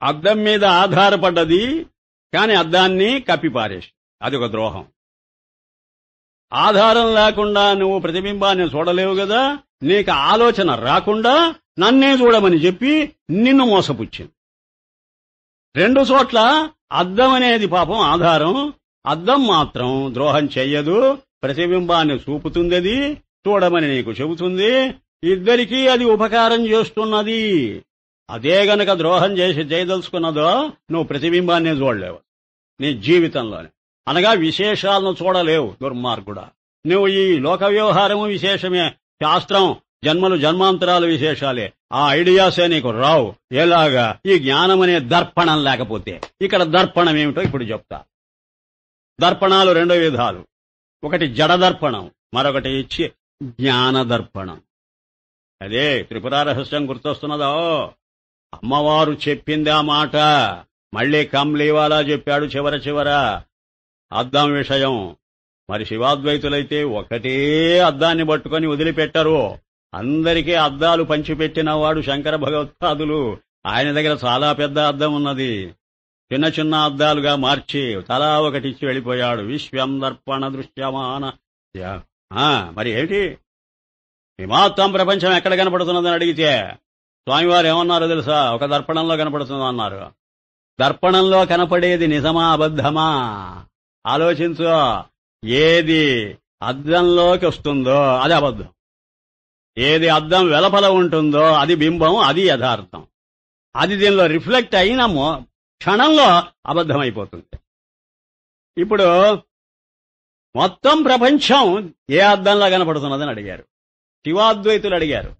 అద్దం మీద ఆధారపడ్డది, కాని అద్దాన్ని కప్పిపారేసి, అదొక ద్రోహం. ఆధారం లేకుండా నువ్వు ప్రతిబింబాన్ని చూడలేవు కదా, నీకు ఆలోచన రాకుండా నన్నే చూడమని చెప్పి నిన్ను మోసపుచ్చింది. 2 చోట్ల అద్దం అనేది పాపం ఆధారం, అద్దం మాత్రం ద్రోహం చెయ్యదు, ప్రతిబింబాన్ని చూపుతుంది, చూడమని నీకు చెబుతుంది, ఇద్దరికీ అది ఉపకారం చేస్తున్నది. అదే గనక ద్రోహం చేసి చేయదలుచుకున్నదో నువ్వు ప్రతిబింబాన్ని చూడలేవు నీ జీవితంలోనే. అనగా విశేషాలను చూడలేవు దుర్మార్గుడా. నువ్వు ఈ లోక వ్యవహారము విశేషమే, శాస్త్రం జన్మలు జన్మాంతరాలు విశేషాలే, ఆ ఐడియాసే నీకు రావు. ఎలాగా? ఈ జ్ఞానమనే దర్పణం లేకపోతే. ఇక్కడ దర్పణం ఏమిటో ఇప్పుడు చెప్తా. దర్పణాలు 2 విధాలు, ఒకటి జడ దర్పణం, మరొకటి జ్ఞాన దర్పణం. అదే త్రిపుర రహస్యం గుర్తొస్తున్నదో. అమ్మవారు చెప్పింది ఆ మాట, మళ్లీ కంలీవాలా చెప్పాడు చివర అద్దం విషయం. మరి శివాద్వైతులైతే ఒకటే అద్దాన్ని పట్టుకొని వదిలిపెట్టరు. అందరికీ అద్దాలు పంచిపెట్టినవాడు శంకర భగవత్పాదులు. ఆయన దగ్గర చాలా పెద్ద అద్దం ఉన్నది, చిన్న చిన్న అద్దాలుగా మార్చి తలా ఒకటిచ్చి వెళ్ళిపోయాడు. విశ్వం దర్పణ దృశ్యమాన. మరి ఏమిటి ఈ మొత్తం ప్రపంచం ఎక్కడ కనపడుతున్నదని అడిగితే స్వామివారు ఏమన్నారో తెలుసా? ఒక దర్పణంలో కనపడుతుందో అన్నారు. దర్పణంలో కనపడేది నిజమా అబద్ధమా ఆలోచించు. ఏది అద్దంలోకి వస్తుందో అది అబద్ధం, ఏది అద్దం వెలపల ఉంటుందో అది బింబం, అది యథార్థం. అది దీనిలో రిఫ్లెక్ట్ అయిన క్షణంలో అబద్ధమైపోతుంది. ఇప్పుడు మొత్తం ప్రపంచం ఏ అద్దంలో కనపడుతున్నదని అడిగారు శివాద్వైతులు. అడిగారు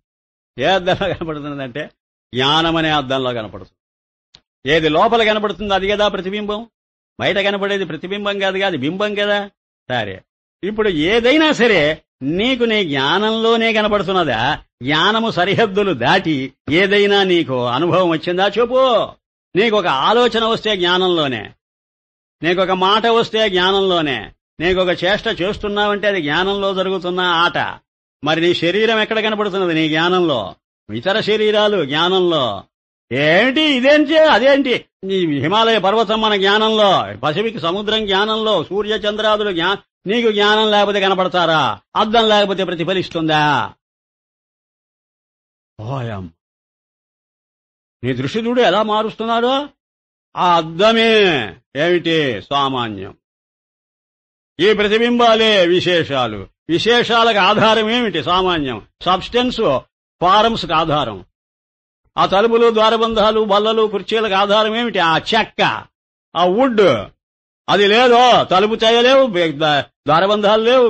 ఏ అద్దంలో కనపడుతున్నదంటే జ్ఞానమనే అద్దంలో కనపడుతుంది. ఏది లోపల కనపడుతుందో అది కదా ప్రతిబింబం, బయట కనపడేది ప్రతిబింబం కాదు, అది బింబం కదా. సరే, ఇప్పుడు ఏదైనా సరే నీకు నీ జ్ఞానంలోనే కనపడుతున్నదా? జ్ఞానము సరిహద్దులు దాటి ఏదైనా నీకు అనుభవం వచ్చిందా చెప్పు. నీకొక ఆలోచన వస్తే జ్ఞానంలోనే, నీకొక మాట వస్తే జ్ఞానంలోనే, నీకొక చేష్ట చేస్తున్నావంటే అది జ్ఞానంలో జరుగుతున్న ఆట. మరి నీ శరీరం ఎక్కడ కనపడుతున్నది? నీ జ్ఞానంలో. ఇతర శరీరాలు జ్ఞానంలో. ఏంటి ఇదేంటి అదేంటి? నీ హిమాలయ పర్వతం మన జ్ఞానంలో, పసిఫిక్ సముద్రం జ్ఞానంలో, సూర్య చంద్రాదులు నీకు జ్ఞానం లేకపోతే కనపడతారా? అద్దం లేకపోతే ప్రతిఫలిస్తుందా? ఓయం, నీ దృష్టి చూడు ఎలా మారుస్తున్నాడో. ఆ అద్దమే ఏమిటి? సామాన్యం. ఈ ప్రతిబింబాలే విశేషాలు. విశేషాలకు ఆధారం ఏమిటి? సామాన్యం. సబ్స్టెన్స్ ఫారమ్స్ కు ఆధారం. ఆ తలుపులు, ద్వారబంధాలు, బల్లలు, కుర్చీలకు ఆధారం ఏమిటి? ఆ చెక్క, ఆ వుడ్. అది లేదో తలుపు చేయలేవు, ద్వారబంధాలు లేవు,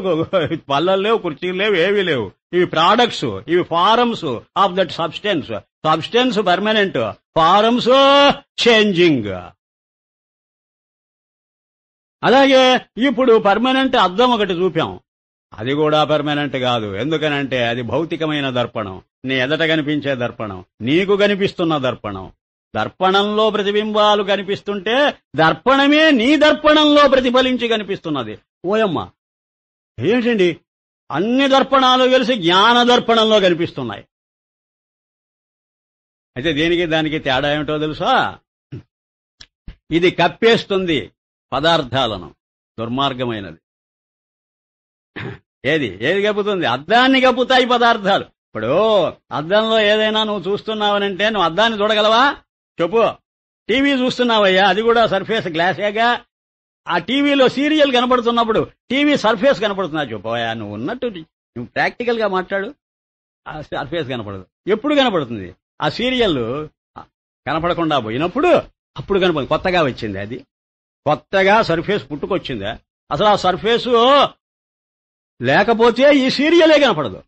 బల్లలు లేవు, కుర్చీలు లేవు, ఏవీ లేవు. ఇవి ప్రాడక్ట్స్, ఇవి forms of that substance. Substance permanent, forms changing. అలాగే ఇప్పుడు పర్మనెంట్ అద్దం ఒకటి చూపాం, అది కూడా పర్మనెంట్ కాదు. ఎందుకనంటే అది భౌతికమైన దర్పణం, నీ ఎదట కనిపించే దర్పణం, నీకు కనిపిస్తున్న దర్పణం. దర్పణంలో ప్రతిబింబాలు కనిపిస్తుంటే దర్పణమే నీ దర్పణంలో ప్రతిఫలించి కనిపిస్తున్నది. ఓయమ్మ, ఏంటండి అన్ని దర్పణాలు కలిసి జ్ఞాన దర్పణంలో కనిపిస్తున్నాయి. అయితే దేనికి దానికి తేడా ఏమిటో తెలుసా? ఇది కప్పేస్తుంది పదార్థాలను, దుర్మార్గమైనది. ఏది కప్పుతుంది? అద్దాన్ని కప్పుతాయి పదార్థాలు. ఇప్పుడు అద్దంలో ఏదైనా నువ్వు చూస్తున్నావనంటే నువ్వు అద్దాన్ని చూడగలవా చెప్పు? టీవీ చూస్తున్నావయ్యా, అది కూడా సర్ఫేస్ గ్లాసేగా. ఆ టీవీలో సీరియల్ కనపడుతున్నప్పుడు టీవీ సర్ఫేస్ కనపడుతుందా చెప్పవయ్యా? నువ్వు ఉన్నట్టు నువ్వు ప్రాక్టికల్ గా మాట్లాడు. ఆ సర్ఫేస్ కనపడదు. ఎప్పుడు కనపడుతుంది? ఆ సీరియల్ కనపడకుండా పోయినప్పుడు అప్పుడు కనపడుతుంది. కొత్తగా వచ్చింది, అది కొత్తగా సర్ఫేస్ పుట్టుకొచ్చిందా? అసలు ఆ సర్ఫేసు లేకపోతే ఈ సీరియలే కనపడదు.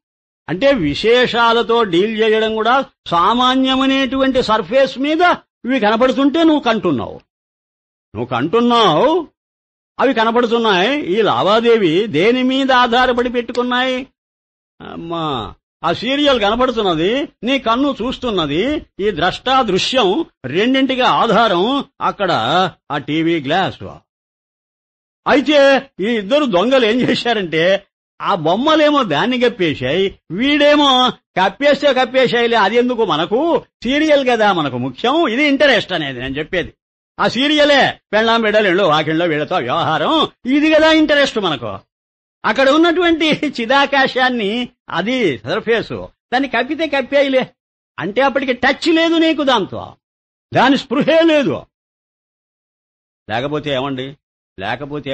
అంటే విశేషాలతో డీల్ చేయడం కూడా సామాన్యమనేటువంటి సర్ఫేస్ మీద ఇవి కనపడుతుంటే నువ్వు కంటున్నావు, అవి కనపడుతున్నాయి. ఈ లావాదేవీ దేని మీద ఆధారపడి పెట్టుకున్నాయి? అమ్మా, ఆ సీరియల్ కనపడుతున్నది, నీ కన్ను చూస్తున్నది. ఈ ద్రష్టా దృశ్యం రెండింటికి ఆధారం అక్కడ ఆ టీవీ గ్లాస్. అయితే ఈ ఇద్దరు దొంగలు ఏం చేశారంటే ఆ బొమ్మలేమో దాన్ని కప్పేశాయి, వీడేమో కప్పేస్తే కప్పేశాయిలే, అది ఎందుకు మనకు సీరియల్ కదా మనకు ముఖ్యం, ఇది ఇంటరెస్ట్ అనేది నేను చెప్పేది. ఆ సీరియలే పెళ్ళాం బిడ్డలు వాకిళ్ళలో వీళ్ళతో వ్యవహారం, ఇది కదా ఇంటరెస్ట్ మనకు. అక్కడ ఉన్నటువంటి చిదాకాశాన్ని, అది సర్ఫేసు, దాన్ని కప్పితే కప్పేయలే అంటే అప్పటికి టచ్ లేదు నీకు, దాంతో దాని స్పృహే లేదు. లేకపోతే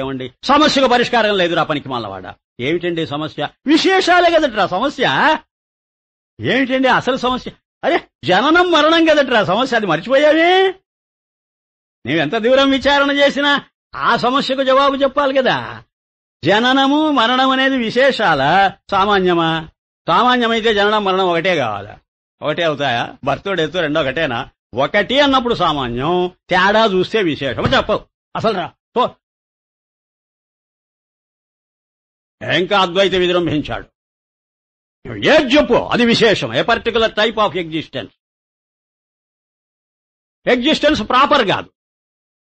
ఏమండి సమస్యకు పరిష్కారం లేదురా పనికి మళ్ళవాడ. ఏమిటండి సమస్య? విశేషాలే కదట్రా సమస్య. ఏమిటండి అసలు సమస్య? అరే జననం మరణం కదట్రా సమస్య, అది మర్చిపోయావే. నీవెంత దూరం విచారణ చేసినా ఆ సమస్యకు జవాబు చెప్పాలి కదా. జననము మరణం అనేది విశేషాల, సామాన్యమా? సామాన్యమైతే జననం మరణం ఒకటే కావాలా? ఒకటే అవుతాయా? బర్త్ డెత్ రెండో ఒకటేనా? ఒకటి అన్నప్పుడు సామాన్యం, తేడా చూస్తే విశేషం. చెప్పవు అసలు రా. ఇంకా అద్వైత విజృంభించాడు. ఏది చెప్పు, అది విశేషం. ఏ particular type of existence proper కాదు.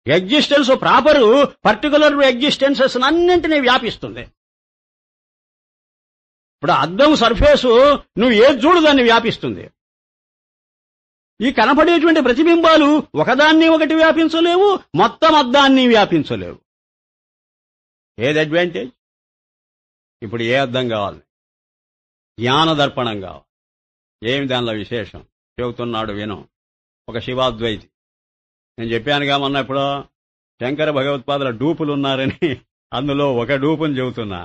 ఎగ్జిస్టెన్స్ ప్రాపరు పర్టికులర్ ఎగ్జిస్టెన్సెస్ అన్నింటినీ వ్యాపిస్తుంది. ఇప్పుడు అద్దం సర్ఫేసు నువ్వు ఏది చూడు దాన్ని వ్యాపిస్తుంది. ఈ కనపడేటువంటి ప్రతిబింబాలు ఒకదాన్ని ఒకటి వ్యాపించలేవు, మొత్తం అద్దాన్ని వ్యాపించలేవు. ఏది అడ్వాంటేజ్? ఇప్పుడు ఏ అద్దం కావాలి? జ్ఞాన దర్పణం కావాలి. ఏమి దానిలో విశేషం చెబుతున్నాడు విను. ఒక శివాద్వైతి, నేను చెప్పానుగా మొన్న ఇప్పుడు శంకర భగవత్పాదుల డూపులున్నారని, అందులో ఒక డూపుని చెబుతున్నా.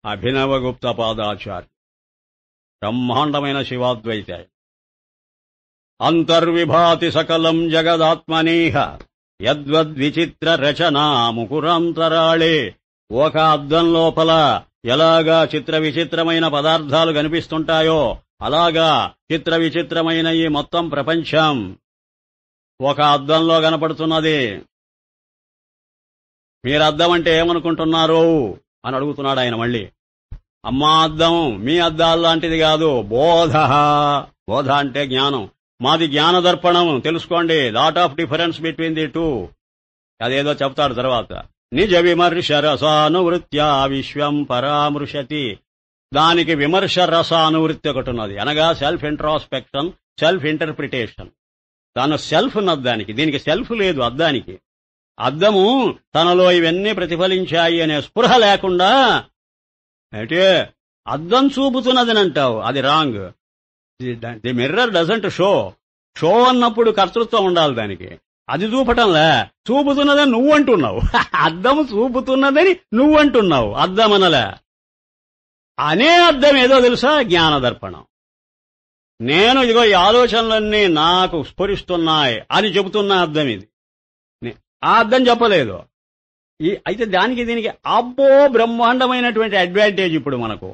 అభినవ గుప్త పాదాచార్య బ్రహ్మాండమైన శివాద్వైత. అంతర్విభాతి సకలం జగదాత్మనీహ యద్వద్విచిత్ర రచనా ముకురాంతరాళే. ఒక అద్దం లోపల ఎలాగా చిత్ర విచిత్రమైన పదార్థాలు కనిపిస్తుంటాయో అలాగా చిత్ర విచిత్రమైన ఈ మొత్తం ప్రపంచం ఒక అద్దంలో కనపడుతున్నది. మీరు అద్దం అంటే ఏమనుకుంటున్నారు అని అడుగుతున్నాడు ఆయన మళ్ళీ. అమ్మా అద్దం మీ అద్దాలు లాంటిది కాదు, బోధ. బోధ అంటే జ్ఞానం. మాది జ్ఞాన దర్పణం, తెలుసుకోండి. Lot of difference between the two. అదేదో చెప్తాడు తర్వాత. నిజ విమర్శ రసానువృత్యా విశ్వం పరామృశతి. దానికి విమర్శ రసానువృత్తి ఒకటి ఉన్నది, అనగా సెల్ఫ్ ఇంట్రాస్పెక్షన్, సెల్ఫ్ ఇంటర్ప్రిటేషన్. తన సెల్ఫ్ ఉన్నది దానికి, దీనికి సెల్ఫ్ లేదు అద్దానికి. అద్దము తనలో ఇవన్నీ ప్రతిఫలించాయి అనే స్పృహ లేకుండా అంటే అద్దం చూపుతున్నదని అంటావు, అది wrong. The mirror doesn't show అన్నప్పుడు కర్తృత్వం ఉండాలి దానికి. అది చూపటంలే, చూపుతున్నదని నువ్వంటున్నావు. అద్దం చూపుతున్నదని నువ్వంటున్నావు, అద్దమనలే. అనే అద్దం ఏదో తెలుసా? జ్ఞాన దర్పణం. నేను ఇదిగో ఈ ఆలోచనలన్నీ నాకు స్ఫురిస్తున్నాయి అని చెబుతున్న అద్దం ఇది. ఆ అద్దం చెప్పలేదు. అయితే దానికి దీనికి అబ్బో బ్రహ్మాండమైనటువంటి అడ్వాంటేజ్ ఇప్పుడు మనకు.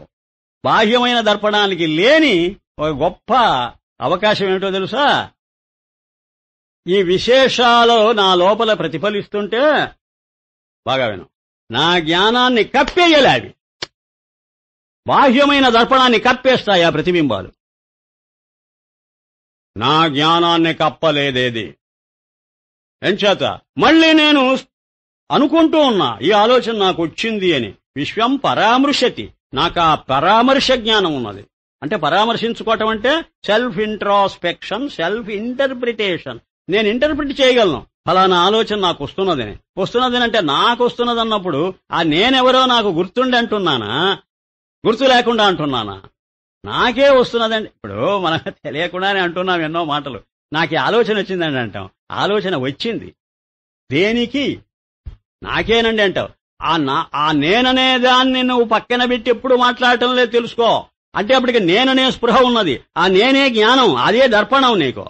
బాహ్యమైన దర్పణానికి లేని ఒక గొప్ప అవకాశం ఏమిటో తెలుసా? ఈ విశేషాలు నా లోపల ప్రతిఫలిస్తుంటే, బాగా విను, నా జ్ఞానాన్ని కప్పేయలే అవి. బాహ్యమైన దర్పణాన్ని కప్పేస్తాయి ఆ ప్రతిబింబాలు. నా జ్ఞానాన్ని కప్పలేదేది. ఎంచేత మళ్ళీ నేను అనుకుంటూ ఉన్నా, ఈ ఆలోచన నాకు వచ్చింది అని. విశ్వం పరామృశతి, నాకు ఆ పరామర్శ జ్ఞానం ఉన్నది. అంటే పరామర్శించుకోవటం అంటే సెల్ఫ్ ఇంట్రాస్పెక్షన్, సెల్ఫ్ ఇంటర్ప్రిటేషన్. నేను ఇంటర్ప్రిట్ చేయగలను, ఫలానా ఆలోచన నాకు వస్తున్నదని అంటే నాకు వస్తున్నది అన్నప్పుడు ఆ నేనెవరో నాకు గుర్తుండి అంటున్నానా, గుర్తు లేకుండా అంటున్నానా? నాకే వస్తున్నదండి. ఇప్పుడు మనకు తెలియకుండానే అంటున్నాం ఎన్నో మాటలు. నాకు ఈ ఆలోచన వచ్చిందండి అంటాం. ఆలోచన వచ్చింది దేనికి? నాకేనండి అంటావు. ఆ నేననే దాన్ని నువ్వు పక్కన పెట్టి ఎప్పుడు మాట్లాడటం లేదు, తెలుసుకో. అంటే అప్పటికి నేననే స్పృహ ఉన్నది, ఆ నేనే జ్ఞానం, అదే దర్పణం నీకు.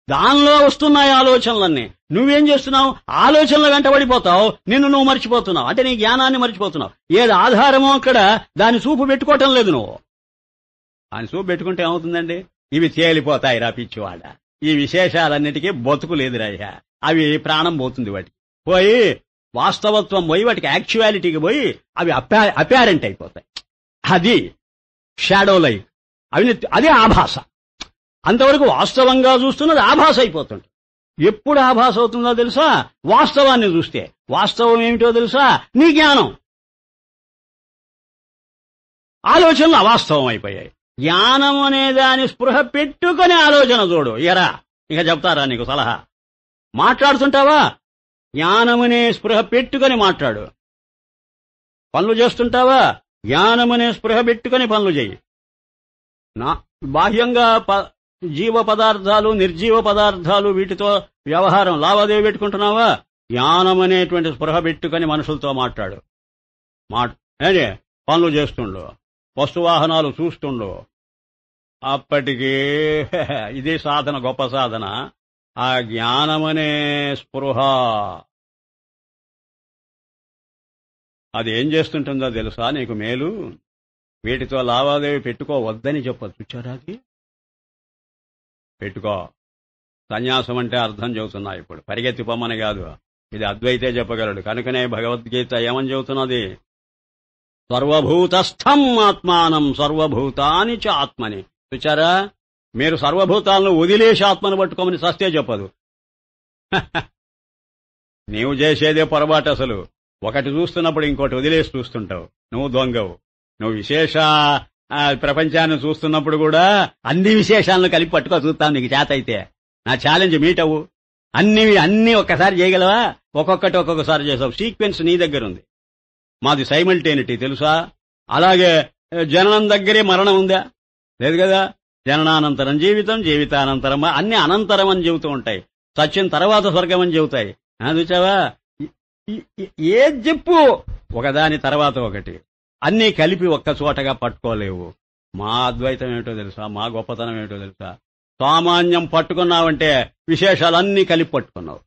దానిలో వస్తున్నాయి ఆలోచనలన్నీ. నువ్వేం చేస్తున్నావు? ఆలోచనలు వెంటబడిపోతావు, నిన్ను నువ్వు మర్చిపోతున్నావు. అంటే నీ జ్ఞానాన్ని మర్చిపోతున్నావు. ఏది ఆధారమో అక్కడ దాని చూపు పెట్టుకోవటం లేదు నువ్వు. దాని చూపు పెట్టుకుంటే ఏమవుతుందండి? ఇవి తేలిపోతాయి రా పిచ్చివాడ. ఈ విశేషాలన్నిటికీ బతుకు లేదురాయ్యా. అవి ప్రాణం పోతుంది వాటికి. పోయి వాస్తవత్వం పోయి వాటికి యాక్చువాలిటీకి పోయి అవి అపారెంట్ అయిపోతాయి. అది షాడో లైఫ్. అదే ఆభాస. అంతవరకు వాస్తవంగా చూస్తున్నది ఆభాస అయిపోతుంది. ఎప్పుడు ఆభాస అవుతుందో తెలుసా? వాస్తవాన్ని చూస్తే. వాస్తవం ఏమిటో తెలుసా? నీ జ్ఞానం. ఆలోచనలు అవాస్తవం అయిపోయాయి. జ్ఞానం అనే దాని స్పృహ పెట్టుకొని ఆలోచన చూడు. ఎరా ఇక చెప్తారా నీకు సలహా? మాట్లాడుతుంటావా? జ్ఞానమనే స్పృహ పెట్టుకొని మాట్లాడు. పనులు చేస్తుంటావా? జ్ఞానమనే స్పృహ పెట్టుకొని పనులు చెయ్యి. బాహ్యంగా జీవ పదార్థాలు, నిర్జీవ పదార్థాలు, వీటితో వ్యవహారం లావాదేవీ పెట్టుకుంటున్నావా? జ్ఞానం అనేటువంటి స్పృహ పెట్టుకొని మనుషులతో మాట్లాడు. పనులు చేస్తుండు, వస్తువాహనాలు చూస్తుండు. అప్పటికి ఇదే సాధన, గొప్ప సాధన. ఆ జ్ఞానమనే స్పృహ అది ఏం చేస్తుంటుందో తెలుసా నీకు మేలు? వీటితో లావాదేవీ పెట్టుకోవద్దని చెప్పదు. చూచారా? అది పెట్టుకో. సన్యాసం అంటే అర్థం చెబుతున్నా ఇప్పుడు, పరిగెత్తిపోమని కాదు. ఇది అద్వైతే చెప్పగలడు. కనుకనే భగవద్గీత ఏమని చెబుతున్నది? సర్వభూతస్థం ఆత్మానం సర్వభూతాని చ ఆత్మని. చూచారా? మీరు సర్వభూతాలను వదిలేసి ఆత్మను పట్టుకోమని సస్తే చెప్పదు. నీవు చేసేదే పొరపాటు. అసలు ఒకటి చూస్తున్నప్పుడు ఇంకోటి వదిలేసి చూస్తుంటావు. నువ్వు దొంగవు. నువ్వు విశేష ప్రపంచాన్ని చూస్తున్నప్పుడు కూడా అన్ని విశేషాలను కలిపి పట్టుకో చూస్తావు. నీకు చేత అయితే నా ఛాలెంజ్ మీట్ అవ్వు. అన్ని ఒక్కసారి చేయగలవా? ఒక్కొక్కటి ఒక్కొక్కసారి చేసావు. సీక్వెన్స్ నీ దగ్గర ఉంది. మాది సైమల్టేనిటీ తెలుసా? అలాగే జననం దగ్గరే మరణం ఉందా? లేదు కదా. జననానంతరం జీవితం, జీవితానంతరం అన్ని అనంతరం అని చెబుతూ ఉంటాయి. సత్యం తర్వాత స్వర్గం అని చెబుతాయి. చూచావా? ఏది చెప్పు ఒకదాని తర్వాత ఒకటి, అన్నీ కలిపి ఒక్క చోటగా పట్టుకోలేవు. మా అద్వైతం ఏమిటో తెలుసా? మా గొప్పతనం ఏమిటో తెలుసా? సామాన్యం పట్టుకున్నావంటే విశేషాలన్నీ కలిపి పట్టుకున్నావు.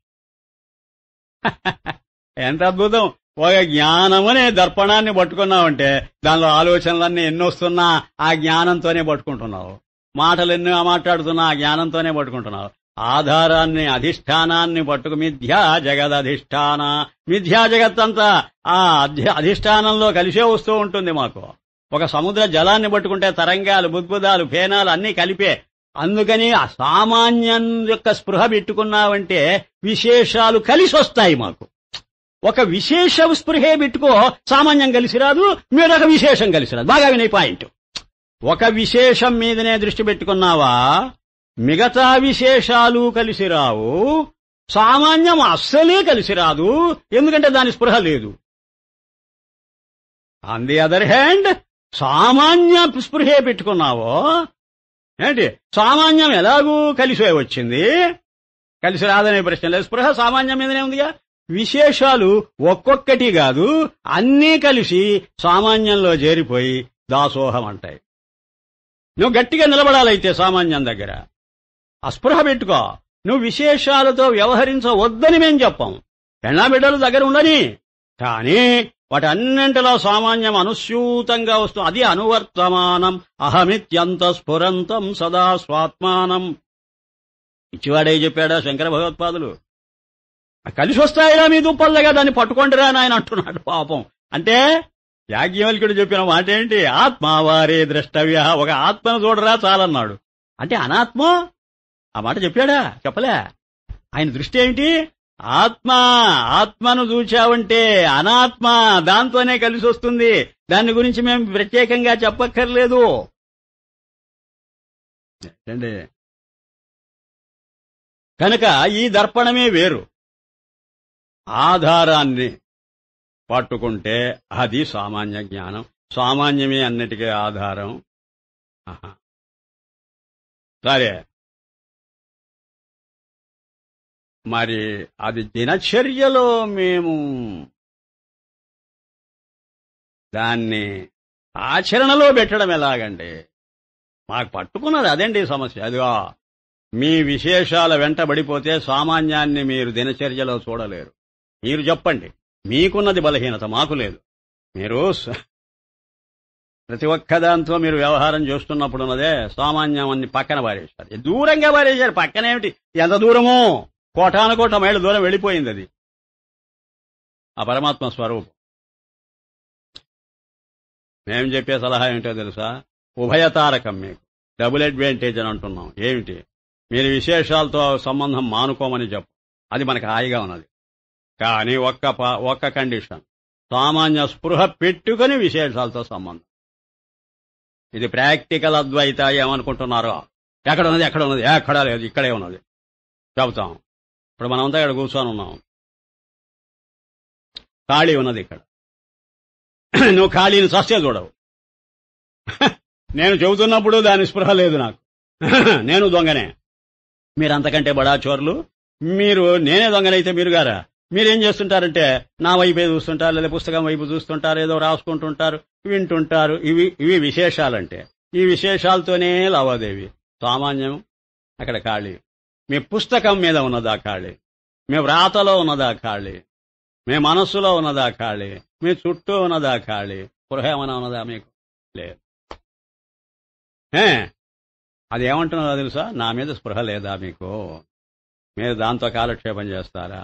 ఎంత అద్భుతం! ఒక జ్ఞానమనే దర్పణాన్ని పట్టుకున్నావంటే దానిలో ఆలోచనలన్నీ ఎన్నొస్తున్నా ఆ జ్ఞానంతోనే పట్టుకుంటున్నావు. మాటలు ఎన్నో మాట్లాడుతున్నా ఆ జ్ఞానంతోనే పట్టుకుంటున్నావు. ఆధారాన్ని, అధిష్టానాన్ని పట్టుకు మిథ్యా జగదధిష్టాన. మిథ్యా జగత్తంతా ఆ అధిష్టానంలో కలిసే వస్తూ ఉంటుంది మాకు. ఒక సముద్ర జలాన్ని పట్టుకుంటే తరంగాలు, బుద్బుదాలు, ఫేనాలు అన్నీ కలిపే. అందుకని ఆ సామాన్యం యొక్క స్పృహ పెట్టుకున్నావంటే విశేషాలు కలిసి వస్తాయి మాకు. ఒక విశేష స్పృహే పెట్టుకో, సామాన్యం కలిసి రాదు, మీరొక విశేషం కలిసి రాదు. బాగా వినే పాయింట్. ఒక విశేషం మీదనే దృష్టి పెట్టుకున్నావా, మిగతా విశేషాలు కలిసి రావు. సామాన్యం అస్సలే కలిసి రాదు, ఎందుకంటే దాని స్పృహ లేదు. ఆన్ ది అదర్ హ్యాండ్ సామాన్య స్పృహే పెట్టుకున్నావో ఏంటి, సామాన్యం ఎలాగూ కలిసే వచ్చింది, కలిసి రాదనే ప్రశ్న లేదు. స్పృహ సామాన్యం మీదనే ఉందిగా. విశేషాలు ఒక్కొక్కటి కాదు, అన్నీ కలిసి సామాన్యంలో చేరిపోయి దాసోహం అంటాయి. నువ్వు గట్టిగా నిలబడాలైతే సామాన్యం దగ్గర అస్పృహ పెట్టుకో. నువ్వు విశేషాలతో వ్యవహరించవద్దని మేం చెప్పాం. పెళ్ళా బిడ్డలు దగ్గర ఉండని, కానీ వాటన్నింటిలో సామాన్యం అనుస్యూతంగా వస్తుంది. అది అనువర్తమానం అహమిత్యంత స్ఫురంతం సదా స్వాత్మానం. ఇచ్చివాడే చెప్పాడా శంకర భగవత్పాదులు? కలిసి వస్తాయిరా మీ దుప్పలుగా, దాన్ని పట్టుకుంటారా అని ఆయన అంటున్నాడు. పాపం. అంటే యాజ్ఞవల్క్యుడు చెప్పిన మాట ఏంటి? ఆత్మావారే ద్రష్టవ్య. ఒక ఆత్మను చూడరా చాలన్నాడు. అంటే అనాత్మ ఆ మాట చెప్పాడా? చెప్పలే. ఆయన దృష్టి ఏమిటి? ఆత్మ. ఆత్మను చూచావంటే అనాత్మ దాంతోనే కలిసి వస్తుంది. దాని గురించి మేము ప్రత్యేకంగా చెప్పక్కర్లేదు. కనుక ఈ దర్పణమే వేరు. ఆధారాన్ని పట్టుకుంటే అది సామాన్య జ్ఞానం. సామాన్యమే అన్నిటికీ ఆధారం. సరే, మరి అది దినచర్యలో మేము దాన్ని ఆచరణలో పెట్టడం ఎలాగండి? మాకు పట్టుకున్నది అదండి సమస్య. అదిగా మీ విశేషాల వెంటబడిపోతే సామాన్యాన్ని మీరు దినచర్యలో చూడలేరు. మీరు చెప్పండి, మీకున్నది బలహీనత, మాకు లేదు. మీరు ప్రతి ఒక్కదాంతో మీరు వ్యవహారం చేస్తున్నప్పుడు ఉన్నదే సామాన్యాన్ని పక్కన పారేశారు, దూరంగా పారేశారు. పక్కనేమిటి, ఎంత దూరమో, కోటానుకోట మైళ్ళ దూరం వెళ్ళిపోయింది అది. ఆ పరమాత్మ స్వరూపం. మేం చెప్పే సలహా ఏమిటో తెలుసా? ఉభయతారకం. మీకు డబుల్ అడ్వాంటేజ్ అని అంటున్నాం. ఏమిటి? మీరు విశేషాలతో సంబంధం మానుకోమని చెప్పు, అది మనకు హాయిగా ఉన్నది. కానీ ఒక్క కండిషన్, సామాన్య స్పృహ పెట్టుకుని విశేషాలతో సంబంధం. ఇది ప్రాక్టికల్ అద్వైత ఏమనుకుంటున్నారో. ఎక్కడ ఉన్నది, ఎక్కడ ఉన్నది, ఎక్కడా లేదు, ఇక్కడే ఉన్నది చెబుతాం. ఇప్పుడు మనమంతా ఇక్కడ కూర్చొని ఉన్నాం, ఖాళీ ఉన్నది ఇక్కడ. నువ్వు ఖాళీని సస్తే చూడవు. నేను చెబుతున్నప్పుడు దాని స్పృహ లేదు నాకు. నేను దొంగనే, మీరు అంతకంటే బడా చోర్లు. మీరు నేనే దొంగనైతే మీరు గారా? మీరేం చేస్తుంటారంటే నా వైపే చూస్తుంటారు, లేదా పుస్తకం వైపు చూస్తుంటారు, ఏదో రాసుకుంటుంటారు, వింటుంటారు. ఇవి విశేషాలంటే. ఈ విశేషాలతోనే లావాదేవి. సామాన్యం అక్కడ ఖాళీ. మీ పుస్తకం మీద ఉన్నదా ఖాళీ, మీ వ్రాతలో ఉన్నదా ఖాళీ, మీ మనస్సులో ఉన్నదా ఖాళీ, మీ చుట్టూ ఉన్నదా ఖాళీ, స్పృహ ఏమైనా ఉన్నదా మీకు? లేదు. అది ఏమంటున్నదో తెలుసా? నా మీద స్పృహ లేదా మీకు? మీరు దాంతో కాలక్షేపం చేస్తారా?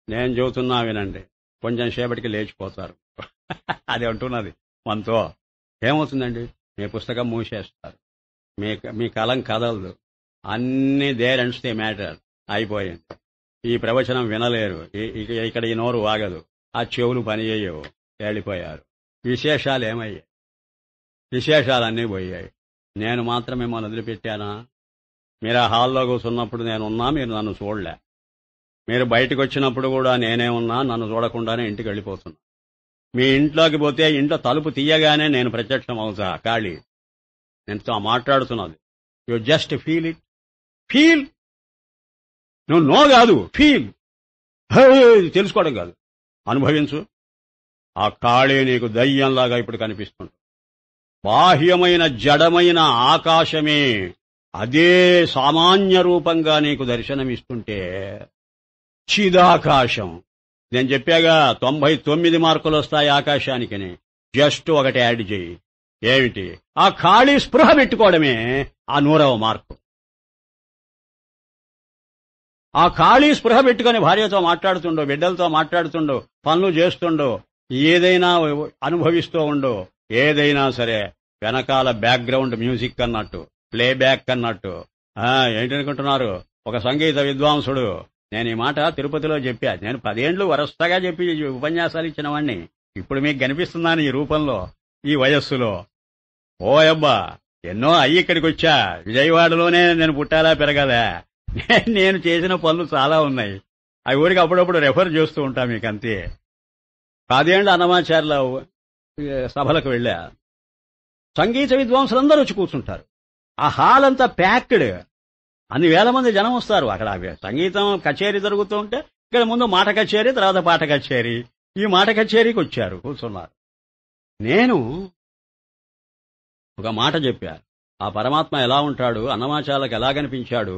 నేను చెబుతున్నా వినండి, కొంచెం సేపటికి లేచిపోతారు. అది అంటున్నది మనతో. ఏమవుతుందండి? మీ పుస్తకం మూసేస్తారు, మీ కలం కదలదు, అన్ని దేర్ అండ్స్ ది మ్యాటర్ అయిపోయింది. ఈ ప్రవచనం వినలేరు, ఇక్కడ ఈ నోరు వాగదు, ఆ చెవులు పనిచేయవు, వెళ్ళిపోయారు. విశేషాలు ఏమయ్యాయి? విశేషాలన్నీ పోయాయి. నేను మాత్రం మిమ్మల్ని వదిలిపెట్టానా? మీరు ఆ హాల్లో కూర్చున్నప్పుడు నేనున్నా, మీరు నన్ను చూడలే. మీరు బయటకు వచ్చినప్పుడు కూడా నేనే ఉన్నా, నన్ను చూడకుండానే ఇంటికి వెళ్ళిపోతున్నా. మీ ఇంట్లోకి పోతే ఇంట్లో తలుపు తీయగానే నేను ప్రత్యక్షం అవుతా ఖాళీ. నేను మాట్లాడుతున్నది. You just feel it. Feel. నువ్వు నో కాదు, ఫీల్. తెలుసుకోవడం కాదు, అనుభవించు. ఆ ఖాళీ నీకు దయ్యంలాగా ఇప్పుడు కనిపిస్తుంది. బాహ్యమైన జడమైన ఆకాశమే అదే సామాన్య రూపంగా నీకు దర్శనమిస్తుంటే చిదాకాశం. నేను చెప్పాగా 99 మార్కులు వస్తాయి ఆకాశానికి. జస్ట్ ఒకటి యాడ్ చేయి. ఏమిటి? ఆ ఖాళీ స్పృహ పెట్టుకోవడమే ఆ 100వ మార్కు. ఆ ఖాళీ స్పృహ పెట్టుకుని భార్యతో మాట్లాడుతుండో, బిడ్డలతో మాట్లాడుతుండో, పనులు చేస్తుండో, ఏదైనా అనుభవిస్తూ ఉండో, ఏదైనా సరే వెనకాల బ్యాక్గ్రౌండ్ మ్యూజిక్ అన్నట్టు, ప్లేబ్యాక్ అన్నట్టు. ఏంటనుకుంటున్నారు? ఒక సంగీత విద్వాంసుడు, నేను ఈ మాట తిరుపతిలో చెప్పా. నేను 10 ఏళ్లు వరసగా చెప్పి ఉపన్యాసాలు ఇచ్చిన వాణ్ణి. ఇప్పుడు మీకు కనిపిస్తున్నాను ఈ రూపంలో, ఈ వయస్సులో. ఓ అబ్బా, ఎన్నో అయ్యి ఇక్కడికి వచ్చా. విజయవాడలోనే నేను పుట్టాలా పెరగాలా? నేను చేసిన పనులు చాలా ఉన్నాయి. అవి ఊరికి అప్పుడప్పుడు రెఫర్ చేస్తూ ఉంటా మీకు, అంతే. 10 ఏళ్ల అన్నమాచార్ల సభలకు వెళ్ళా. సంగీత విద్వాంసులందరూ వచ్చి కూర్చుంటారు. ఆ హాల్ అంతా ప్యాక్డ్. అన్ని వేల మంది జనం వస్తారు. అక్కడ సంగీతం కచేరీ జరుగుతూ ఉంటే ఇక్కడ ముందు మాట కచేరీ, తర్వాత పాట కచేరీ. ఈ మాట కచేరీకి వచ్చారు, కూర్చున్నారు. నేను ఒక మాట చెప్పా. ఆ పరమాత్మ ఎలా ఉంటాడు, అన్నమాచార్లకు ఎలా కనిపించాడు,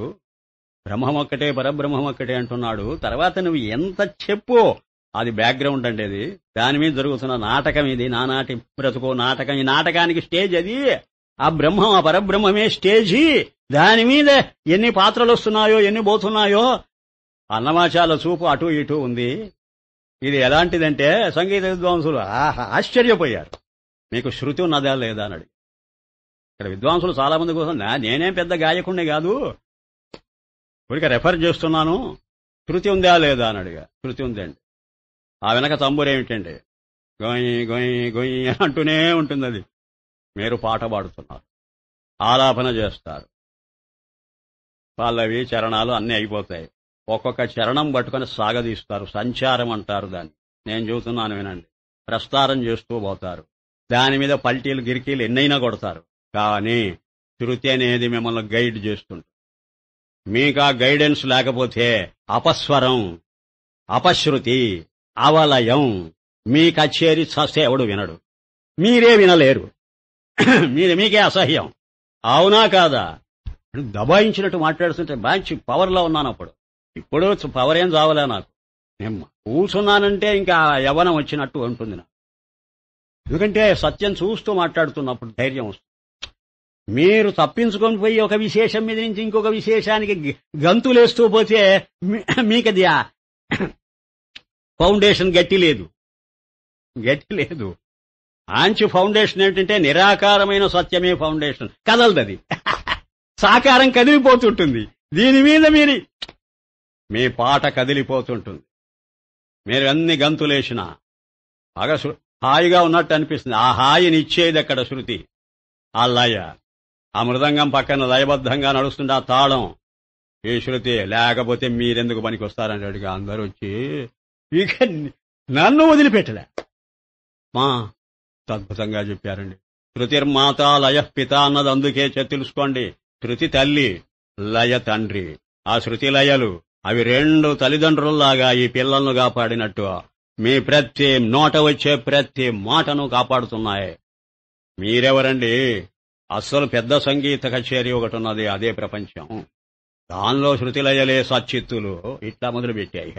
బ్రహ్మం ఒక్కటే పరబ్రహ్మం ఒక్కటే అంటున్నాడు. తర్వాత నువ్వు ఎంత చెప్పు, అది బ్యాక్గ్రౌండ్ అంటేది. దాని మీద జరుగుతున్న నాటకం ఇది. నానాటి బ్రతుకు నాటకం. ఈ నాటకానికి స్టేజ్ అది. ఆ బ్రహ్మం, ఆ పరబ్రహ్మమే స్టేజి. దాని మీద ఎన్ని పాత్రలు వస్తున్నాయో, ఎన్ని పోతున్నాయో. అన్నమాచార్ల చూపు అటు ఇటు ఉంది. ఇది ఎలాంటిదంటే సంగీత విద్వాంసులు ఆశ్చర్యపోయారు. మీకు శృతి ఉన్నదా లేదా అని అడిగి. ఇక్కడ విద్వాంసులు చాలా మంది కోసం, నేనేం పెద్ద గాయకుణ్ణి కాదు, ఊరికే రెఫర్ చేస్తున్నాను, శృతి ఉందా లేదా అని అడిగా. శృతి ఉందండి. ఆ వెనక తంబూరేమిటండి, గొయ్యి గొయ్యి గొయ్యి అంటూనే ఉంటుంది. అది మీరు పాట పాడుతున్నారు, ఆలాపన చేస్తారు, పల్లవి చరణాలు అన్నీ అయిపోతాయి. ఒక్కొక్క చరణం పట్టుకుని సాగదీస్తారు. సంచారం అంటారు దాన్ని. నేను చెబుతున్నాను వినండి. ప్రస్తారం చేస్తూ పోతారు. దాని మీద పల్టీలు గిరికీలు ఎన్నైనా కొడతారు. కానీ శృతి అనేది మిమ్మల్ని గైడ్ చేస్తుంది. మీకు ఆ గైడెన్స్ లేకపోతే అపస్వరం, అపశృతి, అవలయం, మీ కచేరీ చస్తే ఎవడు వినడు. మీరే వినలేరు. మీకే అసహ్యం. అవునా కాదా? దబాయించినట్టు మాట్లాడుతుంటే మంచి పవర్లో ఉన్నాను అప్పుడు. ఇప్పుడు పవర్ ఏం చావలే నాకు. నేను కూర్చున్నానంటే ఇంకా యవ్వనం వచ్చినట్టు ఉంటుంది నాకు. ఎందుకంటే సత్యం చూస్తూ మాట్లాడుతున్నప్పుడు ధైర్యం వస్తుంది. మీరు తప్పించుకొని పోయి ఒక విశేషం మీద నుంచి ఇంకొక విశేషానికి గంతులేస్తూ పోతే మీకది ఫౌండేషన్ గట్టి లేదు. మంచి ఫౌండేషన్ ఏంటంటే నిరాకారమైన సత్యమే ఫౌండేషన్. కదలదది. సాకారం కదిలిపోతుంటుంది. దీని మీద మీ పాట కదిలిపోతుంటుంది. మీరు అన్ని గంతులేసినా బాగా హాయిగా ఉన్నట్టు అనిపిస్తుంది. ఆ హాయిని ఇచ్చేది అక్కడ శృతి. ఆ లయ, ఆ మృదంగం పక్కన లయబద్ధంగా నడుస్తుంటే ఆ తాళం, ఈ శృతి. లేకపోతే మీరెందుకు పనికి వస్తారన్నాడుగా అందరూ వచ్చి. ఇక నన్ను వదిలిపెట్టలే. మా అద్భుతంగా చెప్పారండి. శృతిర్మాత లయ పిత అన్నది అందుకే తెలుసుకోండి. శృతి తల్లి, లయ తండ్రి. ఆ శృతి లయలు అవి రెండు తల్లిదండ్రుల్లాగా ఈ పిల్లలను కాపాడినట్టు మీ ప్రతి నోట వచ్చే ప్రతి మాటను కాపాడుతున్నాయి. మీరెవరండి? అస్సలు పెద్ద సంగీత కచేరీ ఒకటి ఉన్నది, అదే ప్రపంచం. దానిలో శృతిలయలే సచ్చిత్తులు ఇట్లా మొదలుపెట్టాయి.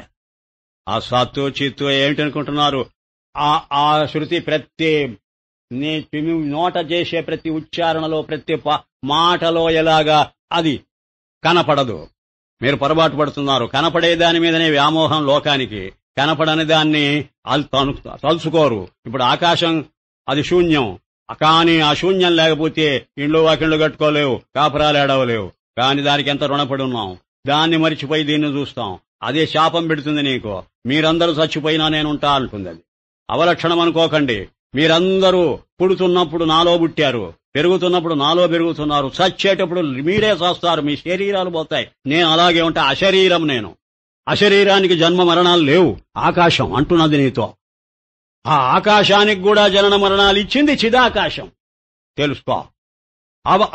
ఆ సత్తు చిత్తు ఏమిటనుకుంటున్నారు? ఆ శృతి ప్రతి నోట చేసే ప్రతి ఉచ్చారణలో, ప్రతి మాటలో ఎలాగా అది కనపడదు. మీరు పొరపాటు పడుతున్నారు. కనపడే దాని మీదనే వ్యామోహం లోకానికి, కనపడని దాన్ని తలుచుకోరు. ఇప్పుడు ఆకాశం అది శూన్యం, కానీ ఆ శూన్యం లేకపోతే ఇండ్లు వాకిండ్లు కట్టుకోలేవు, కాపురాలు ఏడవలేవు. కాని దానికి ఎంత రుణపడి ఉన్నాం. దాన్ని మరిచిపోయి దీన్ని చూస్తాం. అదే శాపం పెడుతుంది నీకు. మీరందరూ చచ్చిపోయినా నేనుంటా అంటుంది అది. అవలక్షణం అనుకోకండి. మీరందరూ పుడుతున్నప్పుడు నాలో పుట్టారు, పెరుగుతున్నప్పుడు నాలో పెరుగుతున్నారు. చచ్చేటప్పుడు మీరే చేస్తారు, మీ శరీరాలు పోతాయి. నేను అలాగే ఉంటా. అశరీరం నేను. అశరీరానికి జన్మ మరణాలు లేవు. ఆకాశం అంటున్నది నీతో. ఆ ఆకాశానికి కూడా జనన మరణాలు ఇచ్చింది చిదాకాశం. తెలుసుకో.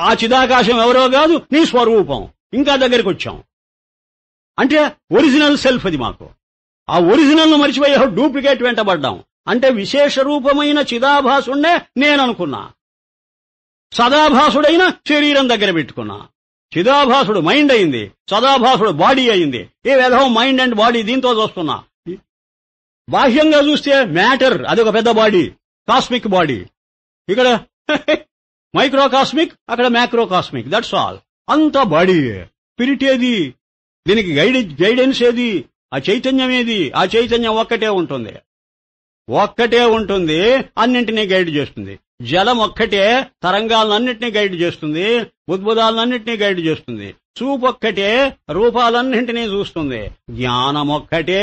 ఆ చిదాకాశం ఎవరో కాదు, నీ స్వరూపం. ఇంకా దగ్గరికి వచ్చాం. అంటే ఒరిజినల్ సెల్ఫ్ అది మాకు. ఆ ఒరిజినల్ ను మర్చిపోయే డూప్లికేట్ వెంటబడ్డాం. అంటే విశేష రూపమైన చిదాభాసుడే నేననుకున్నా. సదాభాసుడైన శరీరం దగ్గర పెట్టుకున్నా. చిదాభాసుడు మైండ్ అయింది, సదాభాసుడు బాడీ అయింది. ఏ విధం మైండ్ అండ్ బాడీ దీంతో చూస్తున్నా. బాహ్యంగా చూస్తే మ్యాటర్ అదొక పెద్ద బాడీ, కాస్మిక్ బాడీ. ఇక్కడ మైక్రోకాస్మిక్, అక్కడ మ్యాక్రోకాస్మిక్. That's all. అంత బాడీ. స్పిరిట్ ఏది? దీనికి గైడెన్స్ ఏది? ఆ చైతన్యం ఏది? ఆ చైతన్యం ఒక్కటే ఉంటుంది. ఒక్కటే ఉంటుంది, అన్నింటినీ గైడ్ చేస్తుంది. జలం ఒక్కటే తరంగాలన్నింటినీ గైడ్ చేస్తుంది, బుద్బుదాలన్నింటినీ గైడ్ చేస్తుంది. చూపొక్కటే రూపాలన్నింటినీ చూస్తుంది. జ్ఞానం ఒక్కటే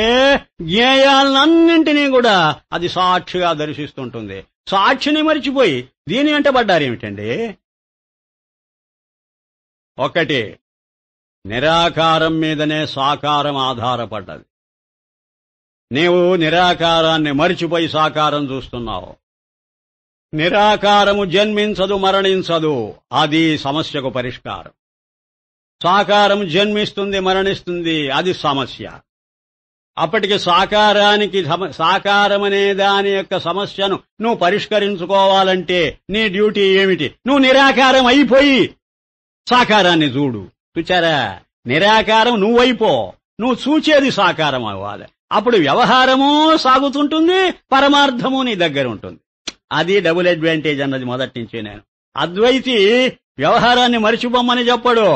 జ్ఞేయాలన్నింటినీ కూడా అది సాక్షిగా దర్శిస్తుంటుంది. సాక్షిని మరిచిపోయి దీని వెంట పడ్డారేమిటండి? ఒక్కటి, నిరాకారం మీదనే సాకారం ఆధారపడ్డది. నీవు నిరాకారాన్ని మరిచిపోయి సాకారం చూస్తున్నావు. నిరాకారము జన్మించదు, మరణించదు. అది సమస్యకు పరిష్కారం. సాకారం జన్మిస్తుంది, మరణిస్తుంది. అది సమస్య. అప్పటికి సాకారం అనే దాని యొక్క సమస్యను నువ్వు పరిష్కరించుకోవాలంటే నీ డ్యూటీ ఏమిటి? నువ్వు నిరాకారం అయిపోయి సాకారాన్ని చూడు. చూచారా? నిరాకారం నువ్వైపో, నువ్వు చూచేది సాకారం అవ్వాలి. అప్పుడు వ్యవహారము సాగుతుంటుంది, పరమార్థము నీ దగ్గర ఉంటుంది. అది డబుల్ అడ్వాంటేజ్ అన్నది మొదటి నుంచి. నేను అద్వైతి వ్యవహారాన్ని మరిచిపోమని చెప్పడు,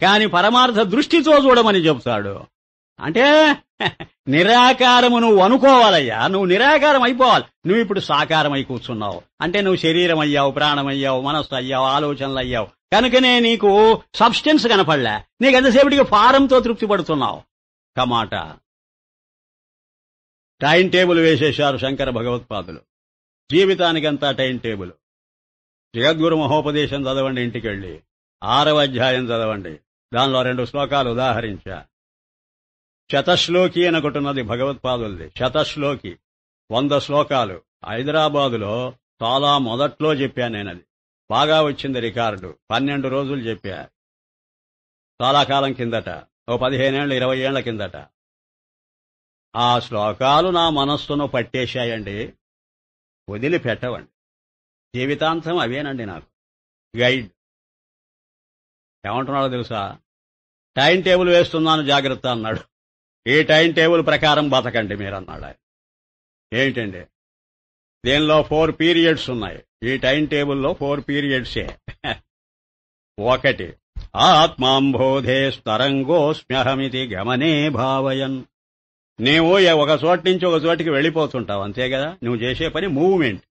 కాని పరమార్థ దృష్టితో చూడమని చెప్తాడు. అంటే నిరాకారము నువ్వు అనుకోవాలయ్యా. నువ్వు నిరాకారం అయిపోవాలి. నువ్వు ఇప్పుడు సాకారం అయి కూర్చున్నావు అంటే నువ్వు శరీరం అయ్యావు, ప్రాణం అయ్యావు, మనస్సు అయ్యావు, ఆలోచనలు అయ్యావు. కనుకనే నీకు సబ్స్టెన్స్ కనపడలే. నీకు ఎంతసేపటికి ఫారంతో తృప్తి పడుతున్నావు. కమాట టైం టేబుల్ వేసేశారు శంకర భగవత్పాదులు. జీవితానికంతా టైం టేబుల్. జగద్గురు మహోపదేశం చదవండి, ఇంటికెళ్ళి 6వ అధ్యాయం చదవండి. దానిలో 2 శ్లోకాలు ఉదాహరించా. శతశ్లోకి అని ఒకటి ఉన్నది భగవత్పాదులది. శతశ్లోకి 100 శ్లోకాలు. హైదరాబాదులో చాలా మొదట్లో చెప్పాను నేను. అది బాగా వచ్చింది రికార్డు. 12 రోజులు చెప్పా. చాలా కాలం కిందట, ఓ 15 ఏళ్ళు 20 ఏళ్ల కిందట. ఆ శ్లోకాలు నా మనస్సును పట్టేశాయండి. వదిలిపెట్టవండి. జీవితాంతం అవేనండి నాకు గైడ్. ఏమంటున్నాడో తెలుసా? టైం టేబుల్ వేస్తున్నాను జాగ్రత్త అన్నాడు. ఈ టైం టేబుల్ ప్రకారం బతకండి మీరన్నాడు ఆయన. ఏమిటండి? దీనిలో 4 పీరియడ్స్ ఉన్నాయి. ఈ టైం టేబుల్లో 4 పీరియడ్సే. 1 ఆత్మాంబోధే స్తరంగోస్మ్యహమితి గమనే భావయన్. నీవు ఒక చోటు నుంచి ఒక చోటికి వెళ్ళిపోతుంటావు, అంతే కదా? నువ్వు చేసే పని మూవ్మెంట్.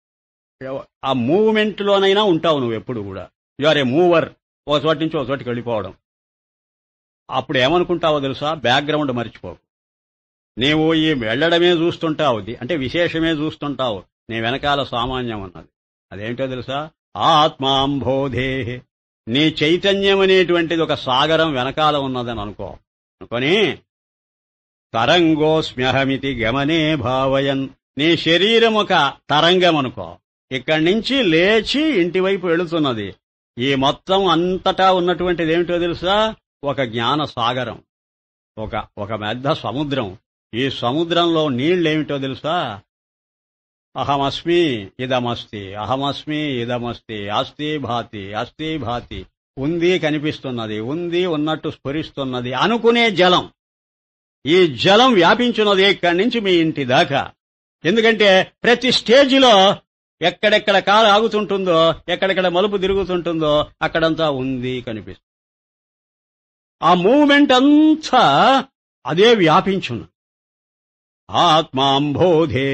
ఆ మూవ్మెంట్ లోనైనా ఉంటావు నువ్వు ఎప్పుడు కూడా. You are a mover. ఒక చోటు నుంచి ఒక చోటికి వెళ్ళిపోవడం. అప్పుడు ఏమనుకుంటావో తెలుసా? బ్యాక్గ్రౌండ్ మర్చిపోవు. నీవు ఈ వెళ్లడమే చూస్తుంటావు, అంటే విశేషమే చూస్తుంటావు. నీ వెనకాల సామాన్యం ఉన్నది. అదేంటో తెలుసా? ఆత్మాంబోధే, నీ చైతన్యం అనేటువంటిది ఒక సాగరం వెనకాల ఉన్నదని అనుకొని తరంగోస్మ్యహమితి గమనే భావయన్, నీ శరీరం ఒక తరంగం అనుకో, ఇక్కడి నుంచి లేచి ఇంటివైపు వెళుతున్నది. ఈ మొత్తం అంతటా ఉన్నటువంటిది ఏమిటో తెలుసా? ఒక జ్ఞాన సాగరం, ఒక పెద్ద సముద్రం. ఈ సముద్రంలో నీళ్లేమిటో తెలుసా? అహమస్మి ఇదమస్తి, అహమస్మి ఇదమస్తి, అస్తి భాతి అస్తి భాతి, ఉంది కనిపిస్తున్నది, ఉంది ఉన్నట్టు స్ఫురిస్తున్నది అనుకునే జలం. ఈ జలం వ్యాపించున్నది ఇక్కడి నుంచి మీ ఇంటి దాకా. ఎందుకంటే ప్రతి స్టేజిలో ఎక్కడెక్కడ కారు ఆగుతుంటుందో, ఎక్కడెక్కడ మలుపు తిరుగుతుంటుందో అక్కడంతా ఉంది కనిపిస్తుంది. ఆ మూవ్మెంట్ అంతా అదే వ్యాపించును. ఆత్మాంబోధే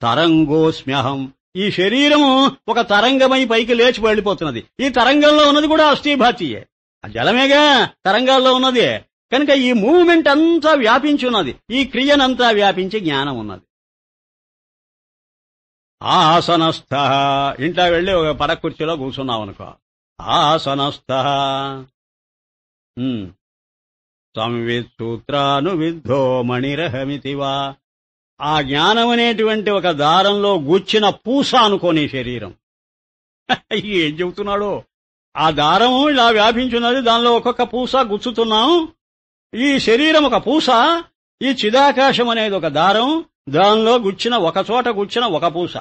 తరంగోస్మ్యహం, ఈ శరీరము ఒక తరంగమై పైకి లేచి వెళ్ళిపోతున్నది. ఈ తరంగంలో ఉన్నది కూడా అస్థిభాతియే, ఆ జలమేగా తరంగాల్లో ఉన్నది. కనుక ఈ మూవ్మెంట్ అంతా వ్యాపించున్నది, ఈ క్రియనంతా వ్యాపించి జ్ఞానం ఉన్నది. ఆసనస్థ, ఇంట్లో వెళ్ళి ఒక పడక కుర్చీలో కూర్చున్నావు అనుకో, ఆసనస్థ సంవిత్ సూత్రానువిద్ధో మణిరహమితివా, ఆ జ్ఞానం అనేటువంటి ఒక దారంలో గుచ్చిన పూస అనుకోని శరీరం. ఏం చెబుతున్నాడు? ఆ దారము ఇలా వ్యాపించున్నది, దానిలో ఒక్కొక్క పూస గుచ్చుతున్నాం. ఈ శరీరం ఒక పూస, ఈ చిదాకాశం అనేది ఒక దారం, దానిలో గుచ్చిన ఒక చోట గుచ్చిన ఒక పూస.